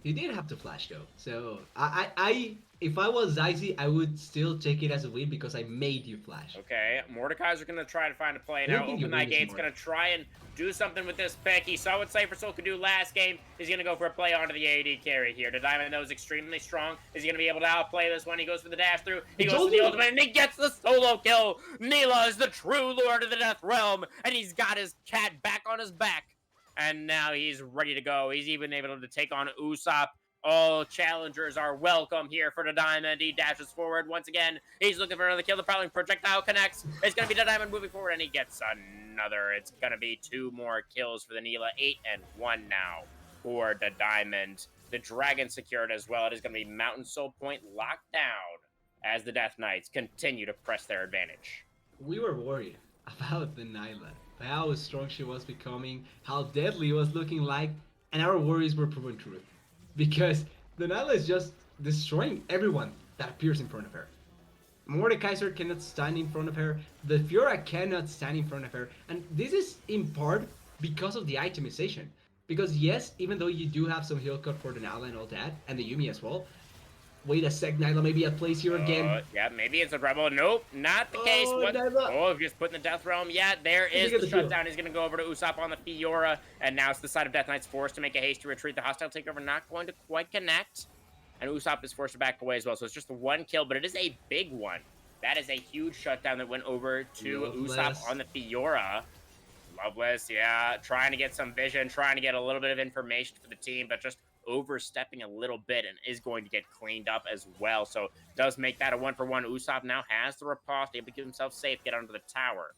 He did have to flash though, so I if I was Icy, I would still take it as a win because I made you flash. Okay, Mordekaiser going to try to find a play now. Open that gate. He's going to try and do something with this pick. He saw what Cypher Soul could do last game. He's going to go for a play onto the AD carry here. The Diamond, though, is extremely strong. Is he going to be able to outplay this one? He goes for the dash through. He goes for the ultimate, and he gets the solo kill. Nila is the true lord of the Death Realm, and he's got his cat back on his back. And now he's ready to go. He's even able to take on Usopp. All challengers are welcome here for the Diamond. He dashes forward once again. He's looking for another kill. The Prowling Projectile connects. It's going to be the Diamond moving forward, and he gets another. It's going to be 2 more kills for the Nila. 8-1 now for the Diamond. The Dragon secured as well. It is going to be Mountain Soul Point locked down as the Death Knights continue to press their advantage. We were worried about the Nyla, how strong she was becoming, how deadly it was looking like, and our worries were proven true. Because the Nyla is just destroying everyone that appears in front of her. Mordekaiser cannot stand in front of her, the Fiora cannot stand in front of her, and this is in part because of the itemization. Because yes, even though you do have some heal cut for the Nyla and all that, and the Yuumi as well, wait a sec, Nyla maybe at place here again. Yeah, maybe it's a Rebel. Nope, not the case. Oh, just putting the Death Realm. Yeah, there is the shutdown. He's going to go over to Usopp on the Fiora, and now it's the side of Death Knight's forced to make a hasty retreat. The hostile takeover not going to quite connect, and Usopp is forced to back away as well. So it's just the 1 kill, but it is a big one. That is a huge shutdown that went over to Usopp on the Fiora. Loveless, yeah, trying to get some vision, trying to get a little bit of information for the team, but just overstepping a little bit and is going to get cleaned up as well. So does make that a 1-for-1. Usopp now has the riposte, able to keep himself safe, get under the tower.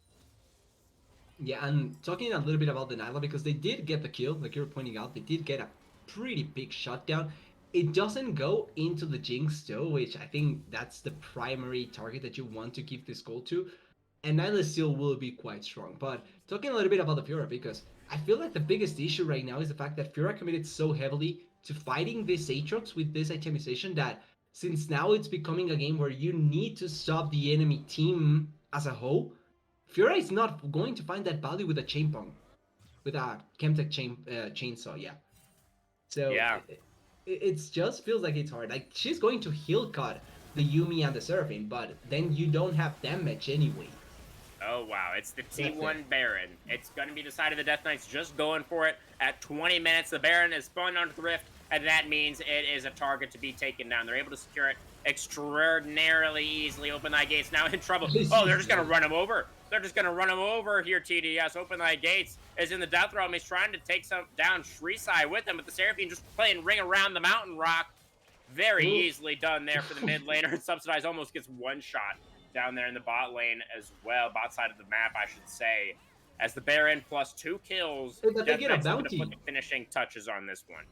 Yeah, and talking a little bit about the Nyla, because they did get the kill, like you were pointing out, they did get a pretty big shutdown. It doesn't go into the Jinx though, which I think that's the primary target that you want to give this goal to. And Nyla still will be quite strong. But talking a little bit about the Fiora, because I feel like the biggest issue right now is the fact that Fiora committed so heavily to fighting this Aatrox with this itemization that since now it's becoming a game where you need to stop the enemy team as a whole, Fiora is not going to find that value with a chain pong, with a Chemtech chainsaw, yeah. So yeah, it just feels like it's hard. Like she's going to heal cut the Yuumi and the Seraphine, but then you don't have damage anyway. Oh, wow. It's the T1 Baron. It's going to be the side of the Death Knights just going for it. At 20 minutes, the Baron is spun onto the Rift, and that means it is a target to be taken down. They're able to secure it extraordinarily easily. Open thy gates, now in trouble. This Oh, they're is just gonna run him over. They're just gonna run him over here, TDS. Open thy gates is in the death realm. He's trying to take some down Shrisai with him, but the Seraphine just playing ring around the mountain rock. Very Ooh. easily done there for the mid laner. And Subsidize almost gets one shot down there in the bot lane as well. Bot side of the map, I should say. As the Baron plus 2 kills, But they Death get a Knight's looking to put bounty. the finishing touches on this one.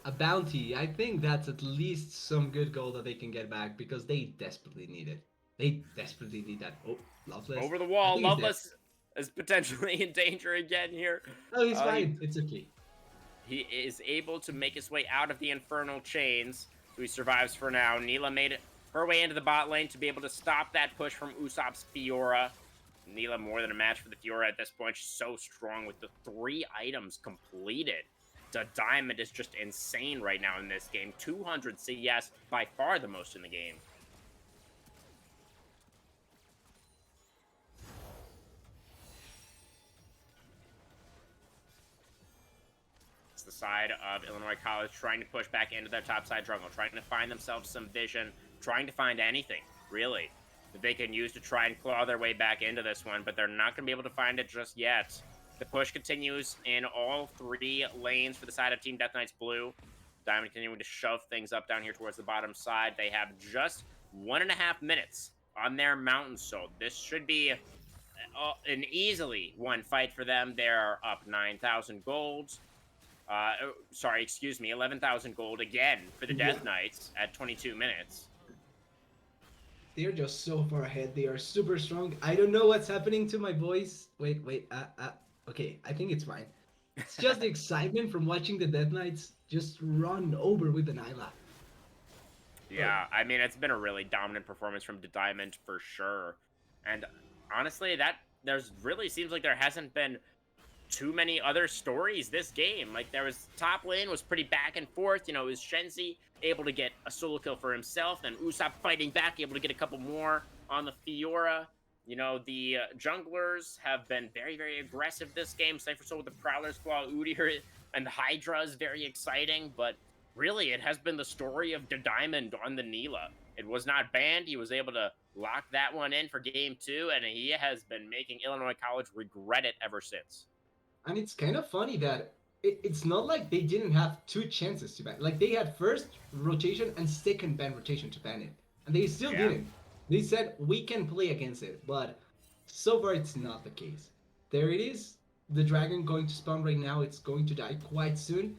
A bounty. I think that's at least some good gold that they can get back because they desperately need it. They desperately need that. Oh, Loveless. Over the I wall, think he's dead. Loveless is potentially in danger again here. Oh, he's He, fine. It's okay. he is able to make his way out of the infernal chains. So he survives for now. Neela made her way into the bot lane to be able to stop that push from Usopp's Fiora. Neela more than a match for the Fiora at this point. She's so strong with the 3 items completed. The Diamond is just insane right now in this game. 200 CS, by far the most in the game. It's the side of Illinois College trying to push back into their top side jungle, trying to find themselves some vision, trying to find anything, really, that they can use to try and claw their way back into this one, but they're not going to be able to find it just yet. The push continues in all 3 lanes for the side of Team Death Knights Blue. Diamond continuing to shove things up down here towards the bottom side. They have just 1.5 minutes on their Mountain Soul. This should be an easily won fight for them. They're up 9,000 gold. Sorry, excuse me, 11,000 gold again for the Death Knights at 22 minutes. They're just so far ahead. They are super strong. I don't know what's happening to my voice. Wait. Okay, I think it's fine. It's just the excitement from watching the Death Knights just run over with the Nyla. Yeah, I mean, it's been a really dominant performance from the Diamond for sure. And honestly, there's really seems like there hasn't been too many other stories this game. Like, there was top lane was pretty back and forth. You know, it was Shenzi able to get a solo kill for himself, and Usopp fighting back, able to get a couple more on the Fiora. You know, the junglers have been very, very aggressive this game. Cypher Soul with the Prowler's Claw, Udyr, and the Hydra is very exciting, but really, it has been the story of the Diamond on the Neela. It was not banned. He was able to lock that one in for game 2, and he has been making Illinois College regret it ever since. And it's kind of funny that it's not like they didn't have 2 chances to ban. Like, they had first rotation and second ban rotation to ban it. And they still didn't. They said, we can play against it. But so far, it's not the case. There it is. The dragon going to spawn right now. It's going to die quite soon.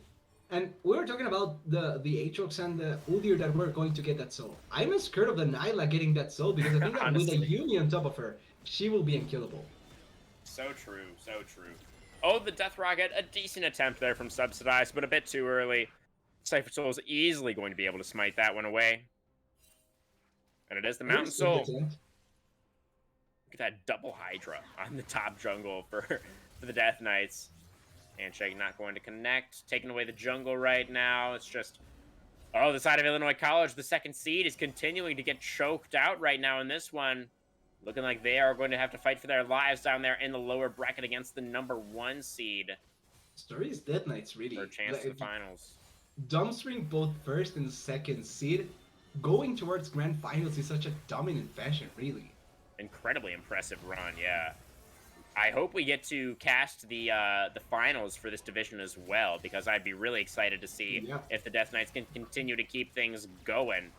And we were talking about the Aatrox and the Udyr that were going to get that soul. I'm not scared of the Nyla getting that soul because I think that with a Uni on top of her, she will be unkillable. So true, so true. Oh, the Death Rocket, a decent attempt there from Subsidized, but a bit too early. Cypher Soul is easily going to be able to smite that one away. And it is the Mountain Soul. Look at that double Hydra on the top jungle for the Death Knights. Handshake not going to connect. Taking away the jungle right now. It's just... Oh, the side of Illinois College, the 2nd seed, is continuing to get choked out right now in this one. Looking like they are going to have to fight for their lives down there in the lower bracket against the number 1 seed. Story is Death Knights, really. For a chance to the finals. Dumpstering both 1st and 2nd seed, going towards grand finals is such a dominant fashion, really. Incredibly impressive run, yeah. I hope we get to cast the finals for this division as well, because I'd be really excited to see if the Death Knights can continue to keep things going.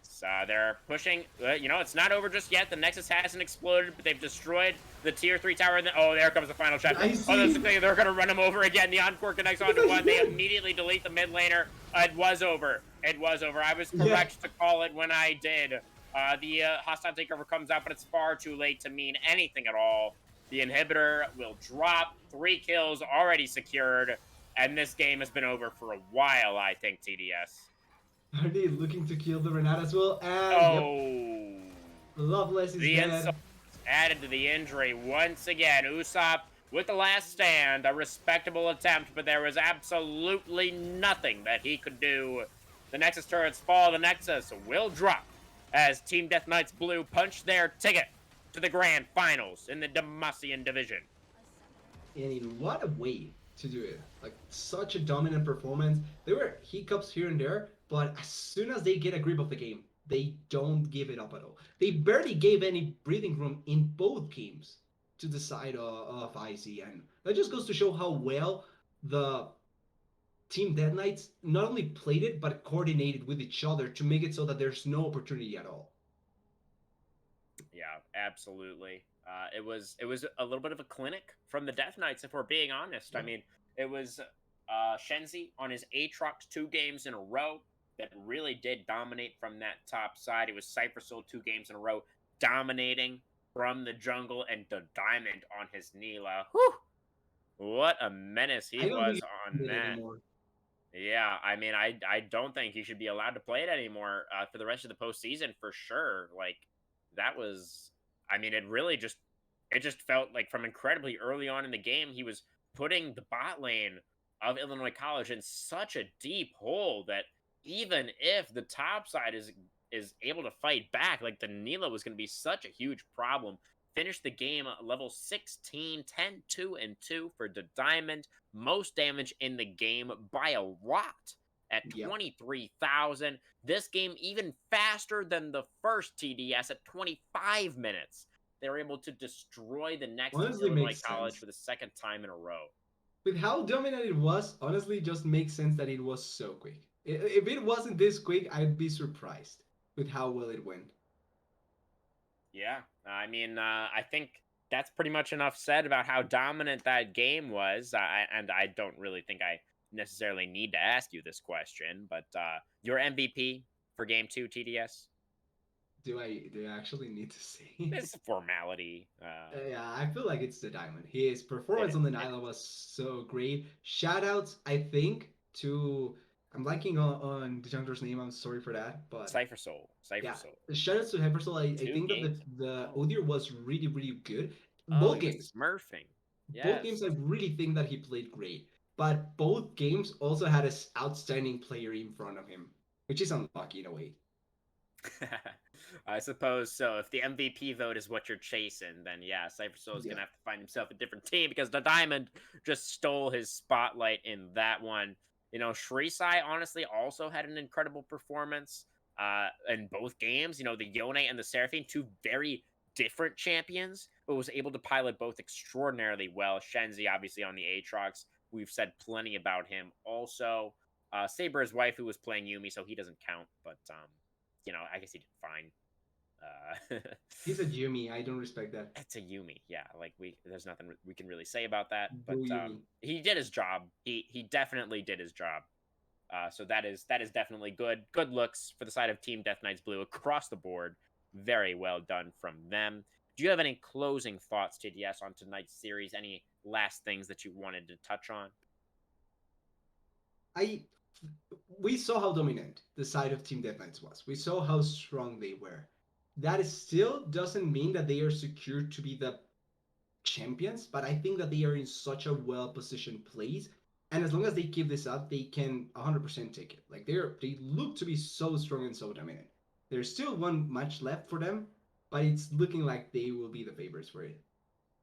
So they're pushing. You know, it's not over just yet. The Nexus hasn't exploded, but they've destroyed the Tier 3 tower. Oh, there comes the final shot. Oh, that's the thing. They're going to run him over again. The Encore connects onto 1. They immediately delete the mid laner. It was over. It was over. I was correct to call it when I did. The hostile takeover comes out, but it's far too late to mean anything at all. The inhibitor will drop. 3 kills already secured. And this game has been over for a while, I think, TDS. Are they looking to kill the Renata as well? And Loveless is dead. Insult added to the injury once again. Usopp with the last stand. A respectable attempt, but there was absolutely nothing that he could do. The Nexus turrets fall. The Nexus will drop as Team Death Knights Blue punch their ticket to the grand finals in the Demacian division. And what a way to do it. Like, such a dominant performance. There were hiccups here and there, but as soon as they get a grip of the game, They don't give it up at all. They barely gave any breathing room in both games to the side of Icy, and that just goes to show how well the Team Dead Knights not only played it but coordinated with each other to make it so that there's no opportunity at all. Yeah, absolutely. It was a little bit of a clinic from the Death Knights, if we're being honest. I Yeah. mean, it was Shenzi on his Aatrox 2 games in a row that really did dominate from that top side. It was Cypher Soul 2 games in a row dominating from the jungle, and the Diamond on his Neela. Whew, what a menace he I don't think was it's on it that. anymore. Yeah, I mean, I don't think he should be allowed to play it anymore for the rest of the postseason for sure. Like that was, I mean, it just felt like from incredibly early on in the game, he was putting the bot lane of Illinois College in such a deep hole that even if the top side is able to fight back, like the Nila was going to be such a huge problem. Finished the game at level 16, 10, 2, and 2 for the Diamond, most damage in the game by a lot at Yep. 23,000. This game even faster than the first TDS at 25 minutes. They were able to destroy the next team, Honestly, Illinois makes College, sense. for the second time in a row. With how dominant it was, honestly, just makes sense that it was so quick. If it wasn't this quick, I'd be surprised with how well it went. Yeah, I mean, I think that's pretty much enough said about how dominant that game was. And I don't really think I necessarily need to ask you this question, but your MVP for Game 2 TDS? Do I actually need to say? It's a formality. Yeah, I feel like it's the diamond. His It performance on is. the It Nyla is. was so great. Shoutouts, I think, to I'm blanking on the jungler's name. I'm sorry for that, but Cypher Soul. Cypher yeah, Soul. shoutouts to Hypersol. I Two think that games. the Oh. Udyr was really good. Oh, Both he was games, smurfing. both games, Yes. I really think that he played great. But both games also had an outstanding player in front of him, which is unlucky in a way. I suppose so. If the MVP vote is what you're chasing, then yeah, Cypher Soul is Yeah, gonna have to find himself a different team because the Diamond just stole his spotlight in that one. You know, Shrisai honestly also had an incredible performance in both games. You know, the Yone and the Seraphine, two very different champions, but was able to pilot both extraordinarily well. Shenzi, obviously, on the Aatrox. We've said plenty about him. Also, Saber, his wife, who was playing Yumi, so he doesn't count, but you know, I guess he did fine. he's a Yumi. I don't respect that. It's a Yumi, yeah. Like there's nothing we can really say about that. But Boo Yumi. he did his job. He definitely did his job. So that is definitely good. Good looks for the side of Team Death Knights Blue across the board. Very well done from them. Do you have any closing thoughts, TDS, on tonight's series? Any last things that you wanted to touch on? I we saw how dominant the side of Team Death Knights was. We saw how strong they were. That still doesn't mean that they are secure to be the champions, but I think that they are in such a well positioned place. And as long as they keep this up, they can 100% take it. Like they look to be so strong and so dominant. There's still one match left for them, but it's looking like they will be the favorites for it.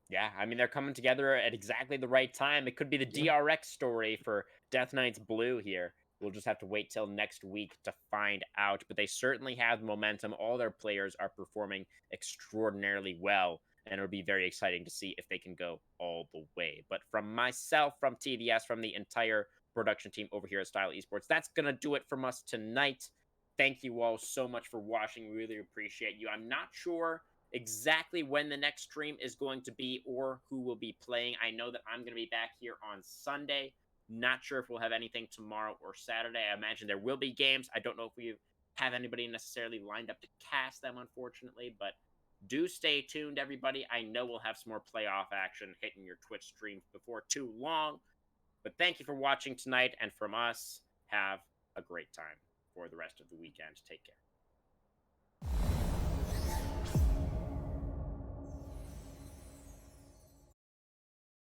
Yeah, I mean they're coming together at exactly the right time. It could be the Yeah. DRX story for Death Knights Blue here. We'll just have to wait till next week to find out. But they certainly have momentum. All their players are performing extraordinarily well, and it'll be very exciting to see if they can go all the way. But from myself, from TDS, from the entire production team over here at Style Esports, that's gonna do it from us tonight. Thank you all so much for watching. We really appreciate you. I'm not sure exactly when the next stream is going to be or who will be playing. I know that I'm going to be back here on Sunday. Not sure if we'll have anything tomorrow or Saturday. I imagine there will be games. I don't know if we have anybody necessarily lined up to cast them, unfortunately, but do stay tuned, everybody. I know we'll have some more playoff action hitting your Twitch streams before too long. But thank you for watching tonight, and from us, have a great time for the rest of the weekend. Take care.